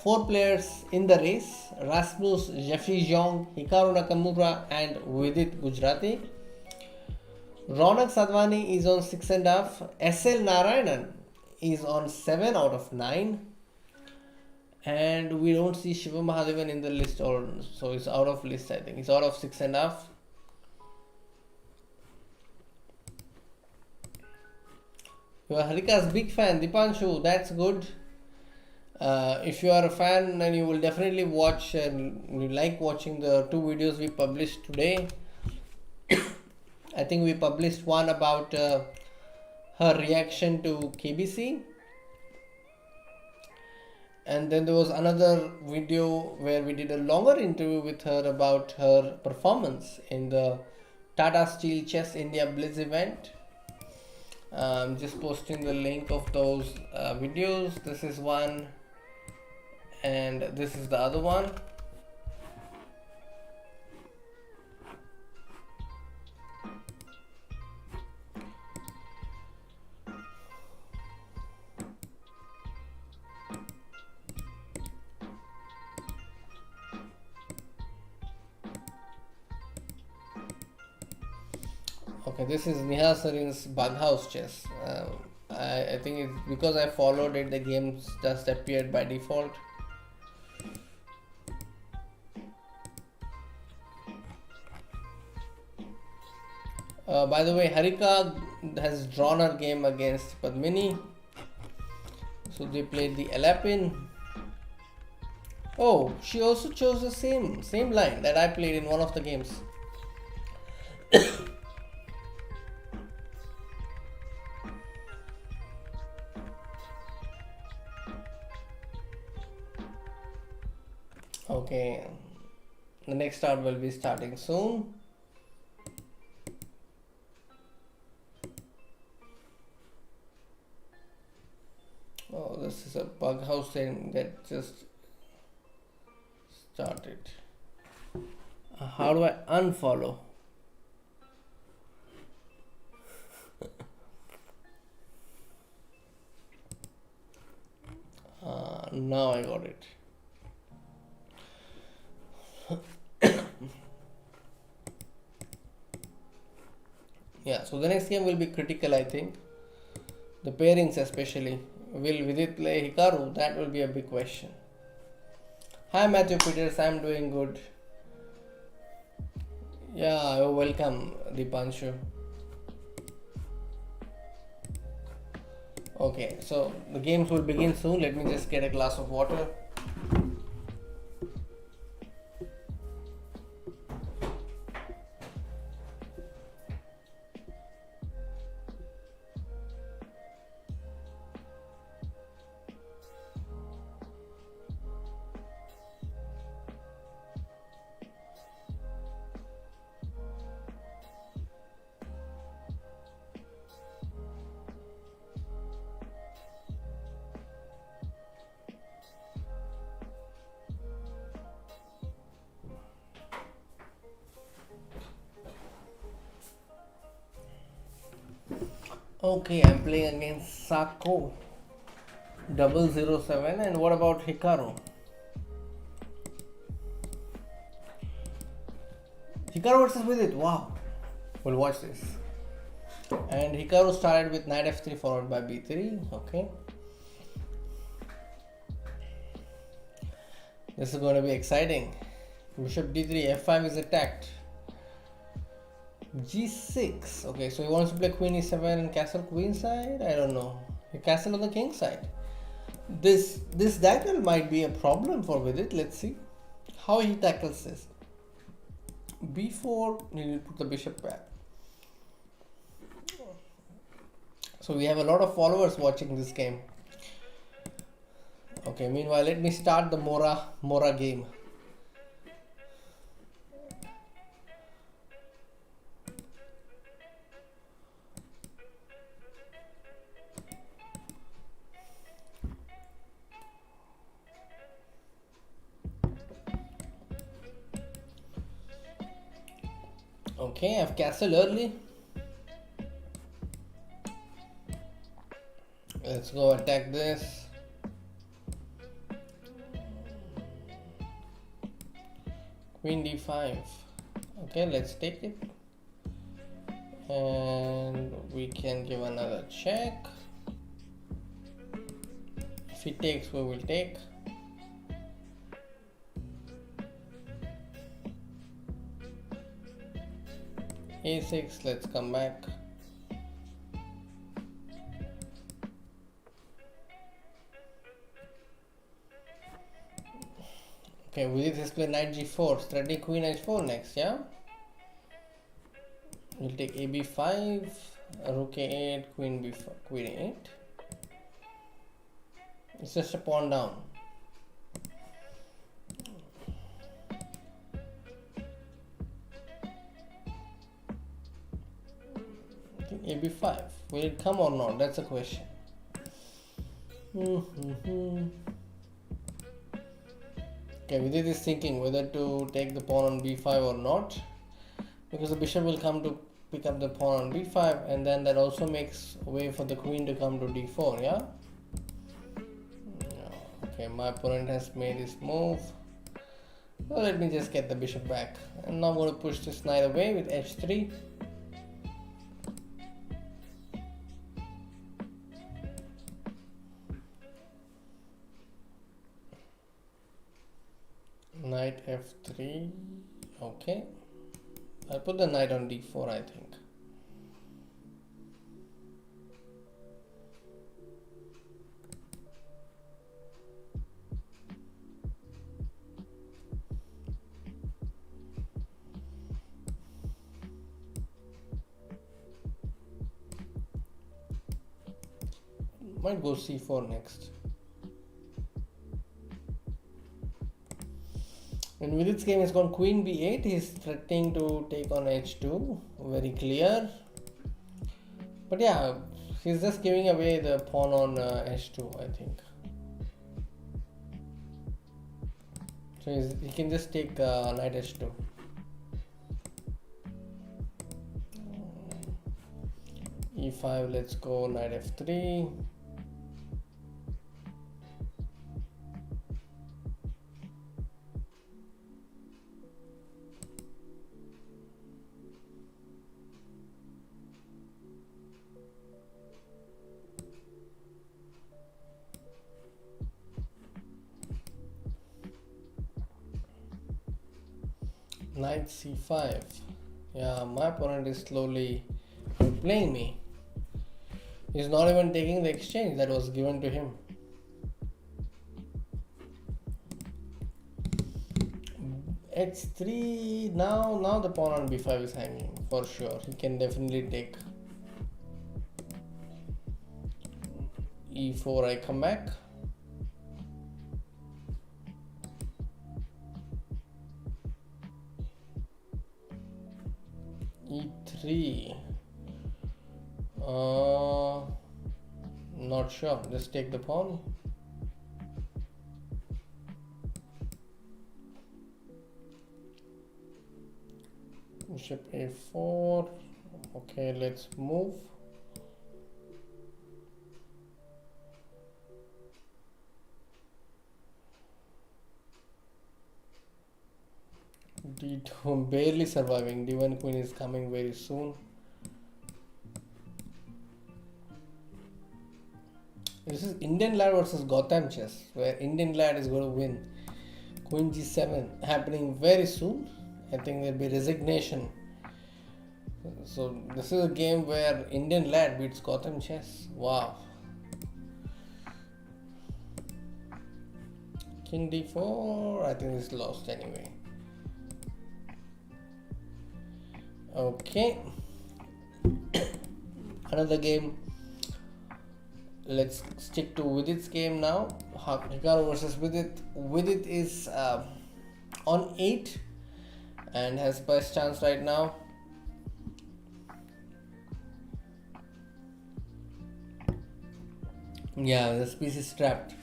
4 players in the race: Rasmus, Jeffrey Jong, Hikaru Nakamura, and Vidit Gujrathi. Ronak Sadhwani is on 6.5. SL Narayanan is on 7 out of 9. And we don't see Shiva Mahadevan in the list, so it's out of list. I think it's out of 6.5. You are Harika's big fan, Dipanshu. That's good. If you are a fan, then you will definitely watch and you like watching the 2 videos we published today. I think we published one about her reaction to KBC. And then there was another video where we did a longer interview with her about her performance in the Tata Steel Chess India Blitz event. Just posting the link of those videos. This is one and this is the other one. Okay, this is Neha Sarin's Bughouse Chess. I think it's because I followed it, the game just appeared by default. By the way, Harika has drawn her game against Padmini. So they played the Alapin. Oh, she also chose the same line that I played in one of the games. Okay, the next start will be starting soon. Oh, this is a bug house thing that just started. How do I unfollow? Now I got it. Yeah, so the next game will be critical, I think. The pairings especially. Will Vidit play Hikaru? That will be a big question. Hi Matthew Peters, I'm doing good. Yeah, you're welcome, Dipanshu. Okay, so the games will begin soon. Let me just get a glass of water. Okay, I'm playing against Sako 007. And what about Hikaru? Hikaru versus Vidit. Wow. We'll watch this. And Hikaru started with knight f3 followed by b3. Okay. This is going to be exciting. Bishop d3, f5 is attacked. g6. Okay, so he wants to play queen e7 and castle queen side. I don't know. Castle on the king side. This diagonal might be a problem for Vidit. Let's see how he tackles this. b4. You need to put the bishop back. So we have a lot of followers watching this game. Okay. Meanwhile, let me start the Mora game. Okay, I've castled early. Let's go attack this. Queen d5. Okay, let's take it. And we can give another check. If he takes, we will take. a6, let's come back. Okay, Vidit has played knight g4, threatening queen h4 next, yeah? We'll take ab5, rook a8, queen b5, queen a8. It's just a pawn down. a b5. Will it come or not? That's a question. Okay, Vidit is thinking whether to take the pawn on b5 or not, because the bishop will come to pick up the pawn on b5, and then that also makes way for the queen to come to d4. Yeah. Okay, my opponent has made his move. So let me just get the bishop back, and now I'm going to push this knight away with h3. Knight f3. Okay, I'll put the knight on d4, I think. Might go c4 next. In Vidit's game, he's gone queen b8. He's threatening to take on h2. Very clear. But yeah, he's just giving away the pawn on h2, I think. So he can just take knight h2. e5, let's go knight f3. Knight c5. Yeah, my opponent is slowly playing me. He's not even taking the exchange that was given to him. h3. Now the pawn on b5 is hanging for sure. He can definitely take e4. I come back. e3. Not sure. Just take the pawn. Bishop a4. Okay, let's move. d2. I'm barely surviving. d1 queen is coming very soon. This is Indian lad versus Gotham chess, where Indian lad is going to win. Queen g7 happening very soon. I think there'll be resignation. So this is a game where Indian lad beats Gotham chess. Wow. King d4. I think this is lost anyway. Okay. Another game. Let's stick to Vidit's game now. Hikaru versus Vidit. Vidit is on 8 and has best chance right now. Yeah, this piece is trapped.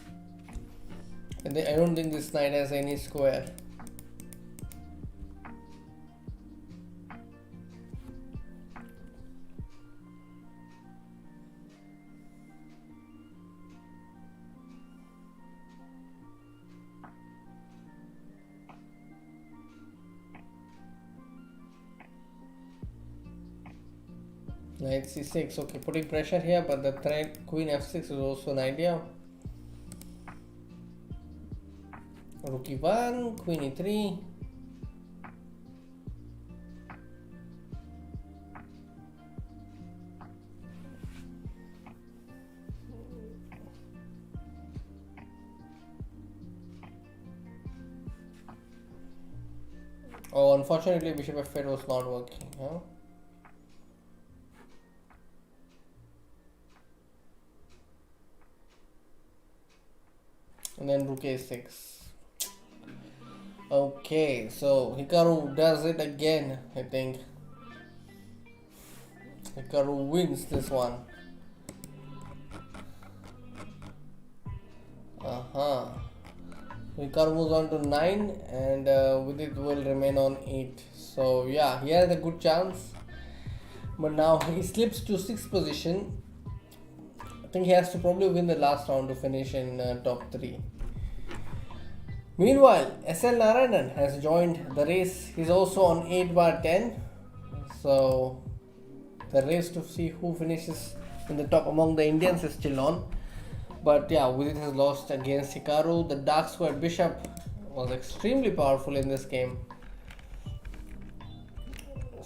I don't think this knight has any square. Knight c6. Okay, putting pressure here, but the threat queen f6 is also an idea. Rook e1, queen e3. Oh, unfortunately, bishop f8 was not working. Huh? And then rook a6. Okay, so Hikaru does it again, I think. Hikaru wins this one. Hikaru moves on to 9 and Vidit will remain on 8. So yeah, he has a good chance. But now he slips to 6th position. I think he has to probably win the last round to finish in top 3. Meanwhile, SL Narayanan has joined the race. He's also on 8/10. So the race to see who finishes in the top among the Indians is still on. But yeah, Vidit has lost against Hikaru. The Dark Squad Bishop was extremely powerful in this game.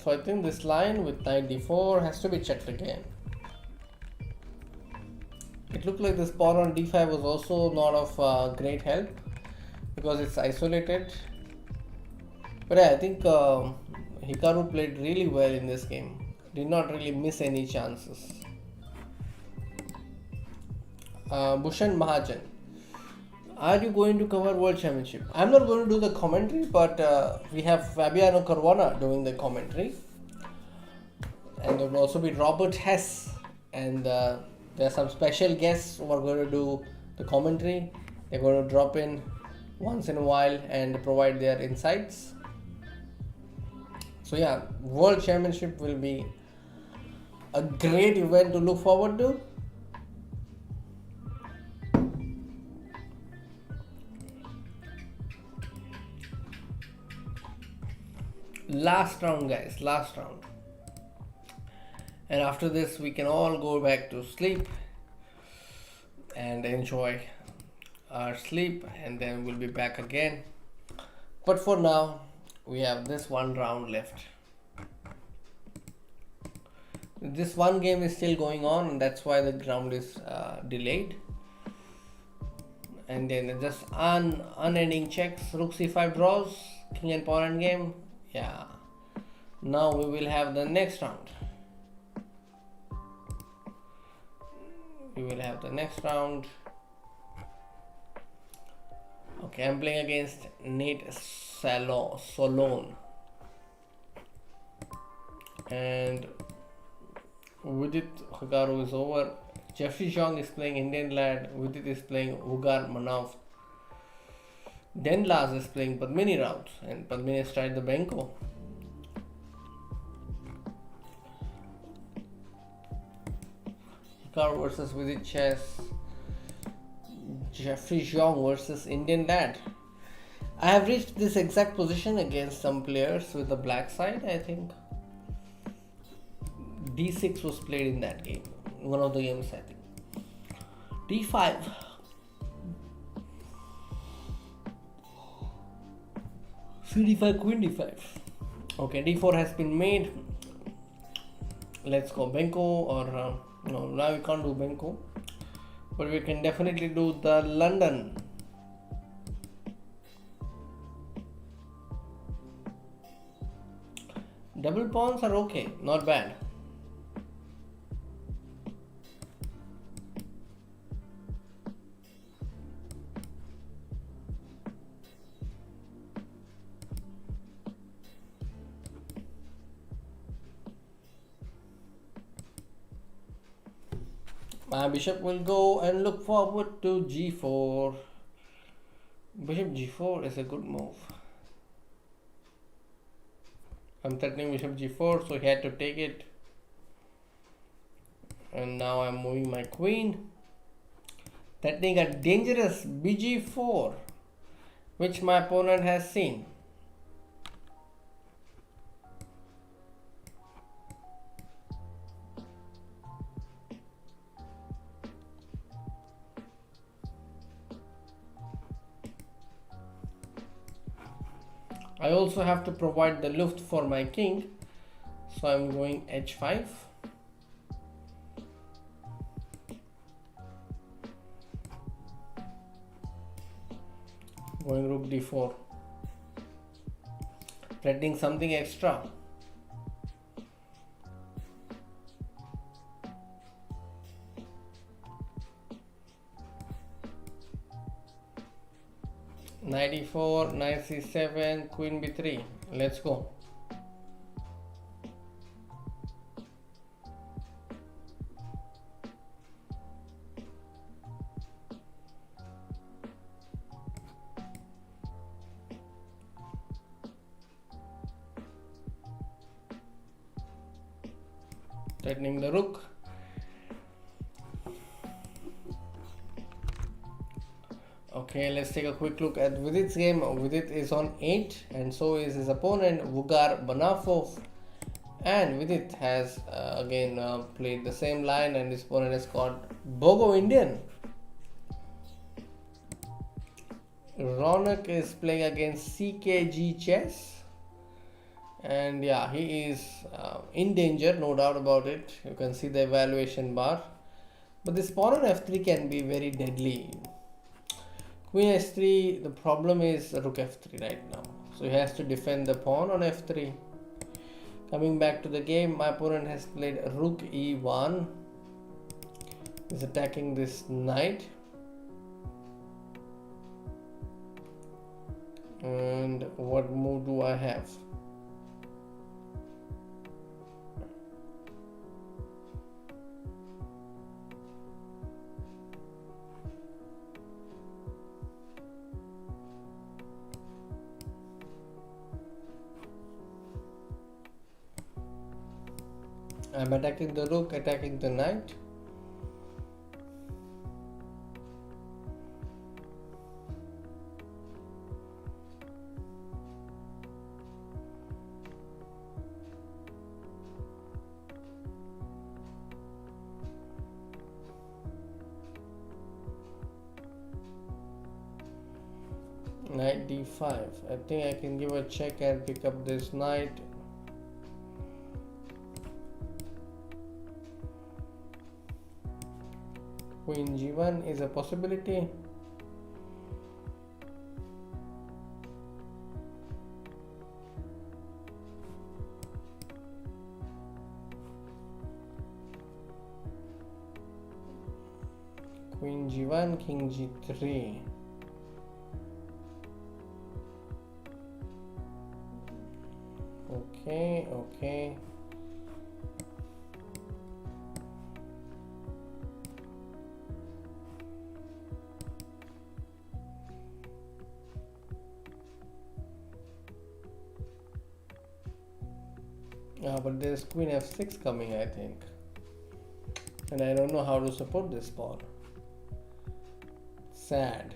So I think this line with knight d4 has to be checked again. It looked like this pawn on d5 was also not of great help because it's isolated. But yeah, I think Hikaru played really well in this game. Did not really miss any chances. Bhushan Mahajan, are you going to cover World Championship? I'm not going to do the commentary, but we have Fabiano Caruana doing the commentary. And there will also be Robert Hess. And there are some special guests who are going to do the commentary. They're going to drop in once in a while and provide their insights. So yeah, World Championship will be a great event to look forward to. Last round, guys, last round. And after this, we can all go back to sleep and enjoy our sleep, and then we'll be back again. But for now, we have this one round left. This one game is still going on, and that's why the round is delayed. And then just unending checks. Rook c5 draws, king and pawn endgame. Yeah, now we will have the next round. Okay, I'm playing against Nate Solon. And Vidit Hikaru is over. Jeffrey Zhang is playing Indian Lad. Vidit is playing Ugar Manav. Den Laz is playing Padmini Raut, and Padmini has tried the Benko. Hikaru versus Vidit chess. Jeffrey Zhang versus Indian Lad. I have reached this exact position against some players with the black side, I think. D6 was played in that game. One of the games, I think. D5. C5, Queen D5. Okay, D4 has been made. Let's go Benko, or no, now we can't do Benko, but we can definitely do the London. Double pawns are okay, not bad. My bishop will go and look forward to g4. Bishop g4 is a good move. I'm threatening bishop g4, so he had to take it. And now I'm moving my queen. Threatening a dangerous bg4, which my opponent has seen. I also have to provide the luft for my king, so I'm going h5. Going rook d4. Threatening something extra. Knight e4, knight c7, queen b3. Let's go. threatening the rook. Okay, let's take a quick look at Vidit's game. Vidit is on 8 and so is his opponent Vugar Banafov. And Vidit has again played the same line and his opponent has called Bogo Indian. Ronak is playing against CKG Chess. And yeah, he is in danger, no doubt about it. You can see the evaluation bar. But this pawn on f3 can be very deadly. Queen h3, the problem is rook f3 right now. So he has to defend the pawn on f3. Coming back to the game, my opponent has played rook e1. He's attacking this knight. And what move do I have? I'm attacking the rook, attacking the knight. Knight d5. I think I can give a check and pick up this knight. Queen g1 is a possibility. Queen g1, king g3. Okay. But there's queen f6 coming, I think. And I don't know how to support this pawn. Sad.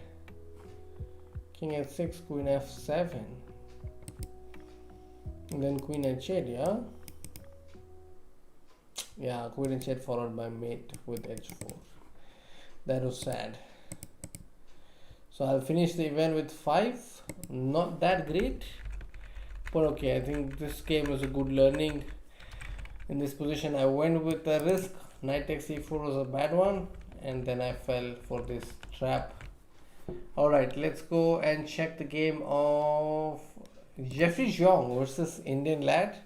King f6, queen f7. And then queen h8, yeah? Yeah, queen h8 followed by mate with h4. That was sad. So I'll finish the event with 5. Not that great. But okay, I think this game was a good learning. In this position, I went with the risk. Knight takes e4 was a bad one. And then I fell for this trap. Alright, let's go and check the game of Jeffrey Zhong versus Indian lad.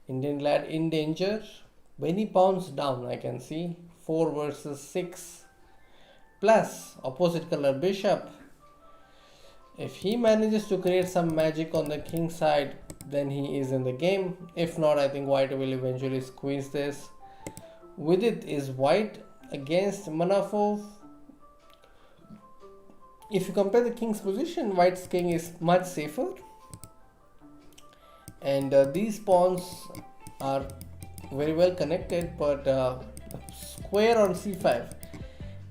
Indian lad in danger. Many pawns down, I can see. 4 versus 6. Plus, opposite color bishop. If he manages to create some magic on the king side, then he is in the game. If not, I think white will eventually squeeze this. Vidit is white against Manafov. If you compare the king's position, white's king is much safer. And these pawns are very well connected, but the square on c5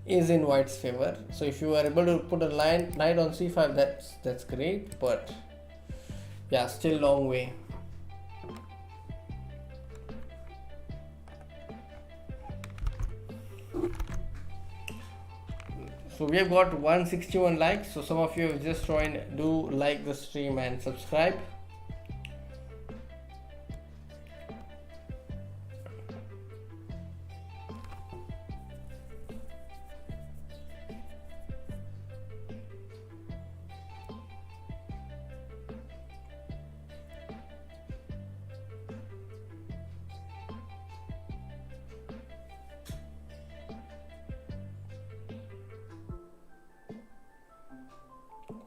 is in white's favor. So if you are able to put a knight on c5, that's great, but yeah, still long way. So we have got 161 likes. So some of you have just joined. Do like the stream and subscribe.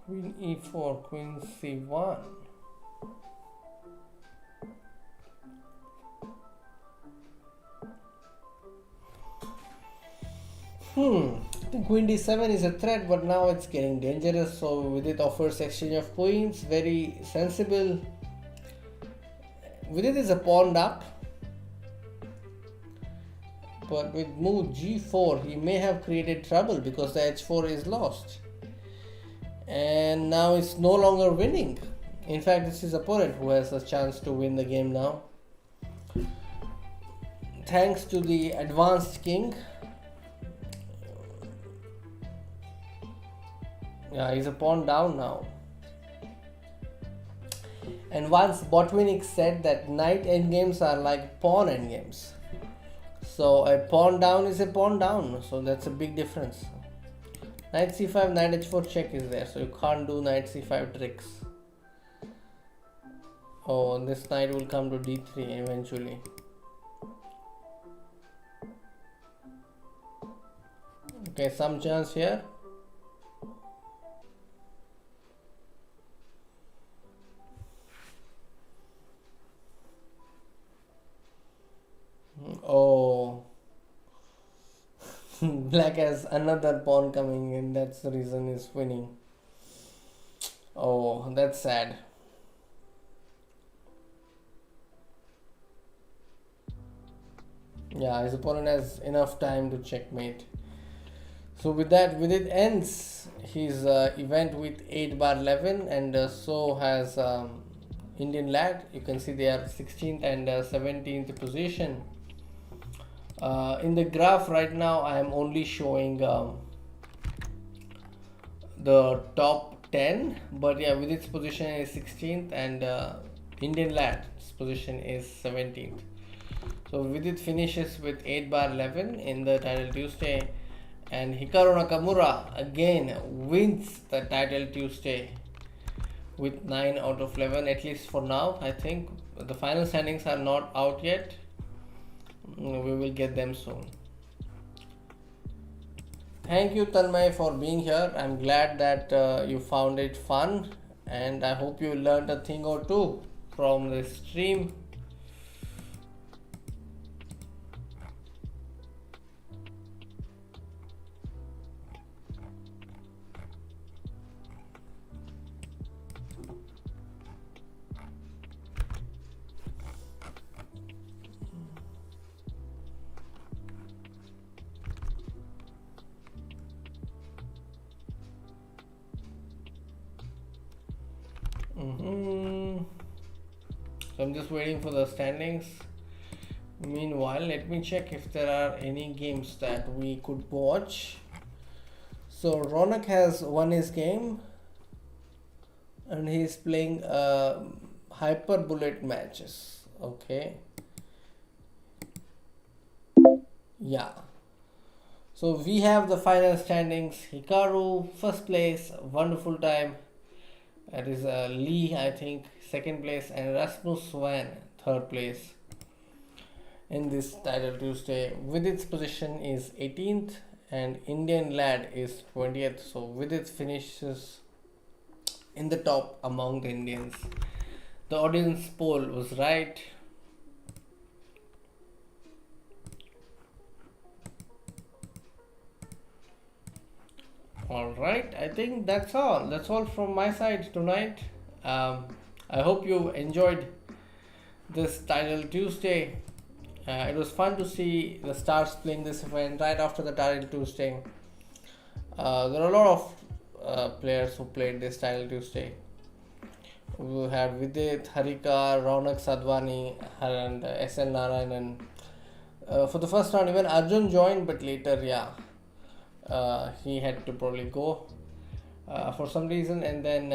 Queen e4, queen c1. I think queen d7 is a threat, but now it's getting dangerous. So Vidit offers exchange of queens, very sensible. Vidit is a pawned up. But with move g4, he may have created trouble because the h4 is lost. And now it's no longer winning. In fact, it's his opponent who has a chance to win the game now. Thanks to the advanced king. Yeah, he's a pawn down now. And once Botvinnik said that knight endgames are like pawn endgames. So a pawn down is a pawn down. So that's a big difference. Knight c5, knight h4 check is there. So you can't do knight c5 tricks. Oh, this knight will come to d3 eventually. Okay, some chance here. Oh, black has another pawn coming in. That's the reason he's winning. Oh, that's sad. Yeah, his opponent has enough time to checkmate. So with that, Vidit ends his event with 8 bar 11, and so has Indian lad. You can see they are 16th and 17th position. In the graph right now, I am only showing the top 10, but yeah, Vidit's position is 16th and Indian lad's position is 17th. So Vidit finishes with 8 bar 11 in the title Tuesday, and Hikaru Nakamura again wins the title Tuesday with 9 out of 11, at least for now. I think the final standings are not out yet. We will get them soon. Thank you, Tanmay, for being here. I'm glad that you found it fun, and I hope you learned a thing or two from this stream. So I'm just waiting for the standings. Meanwhile, let me check if there are any games that we could watch. So Ronak has won his game and he's playing hyper bullet matches. Okay. Yeah. So we have the final standings. Hikaru first place, wonderful time. That is Lee, I think, second place, and Rasmus Swan, third place in this title Tuesday. Vidit's position is 18th and Indian lad is 20th. So Vidit finishes in the top among the Indians. The audience poll was right. Alright, I think that's all from my side tonight. I hope you enjoyed this title Tuesday. It was fun to see the stars playing this event right after the title Tuesday. There are a lot of players who played this title Tuesday. We had Vidit, Harika, Raunak Sadhwani and SN Narayanan. For the first round, even Arjun joined, but later, he had to probably go for some reason, and then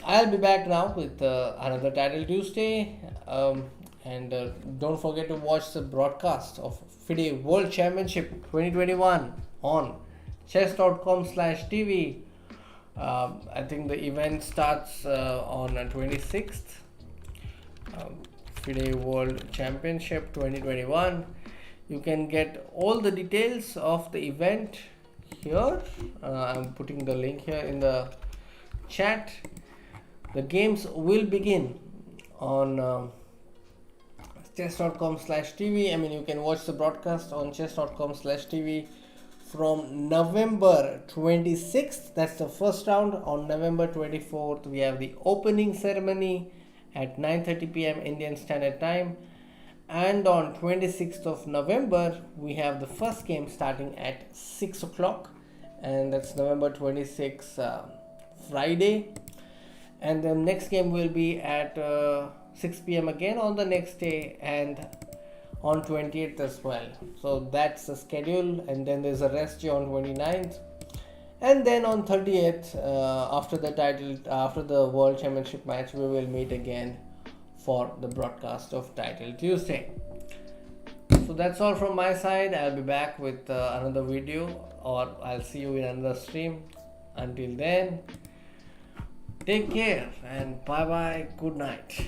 I'll be back now with another title Tuesday, and don't forget to watch the broadcast of FIDE World Championship 2021 on chess.com/TV. I think the event starts on 26th. FIDE World Championship 2021. You can get all the details of the event here. I'm putting the link here in the chat. The games will begin on chess.com/TV. I mean, you can watch the broadcast on chess.com/TV from November 26th. That's the first round. On November 24th, we have the opening ceremony at 9:30 p.m. Indian Standard Time. And on 26th of November, we have the first game starting at 6 o'clock, and that's November 26th, Friday. And the next game will be at 6 p.m. again on the next day, and on 28th as well. So that's the schedule, and then there's a rest day on 29th. And then on 30th, after the World Championship match, we will meet again for the broadcast of Title Tuesday. So that's all from my side. I'll be back with another video, or I'll see you in another stream. Until then, take care and bye bye. Good night.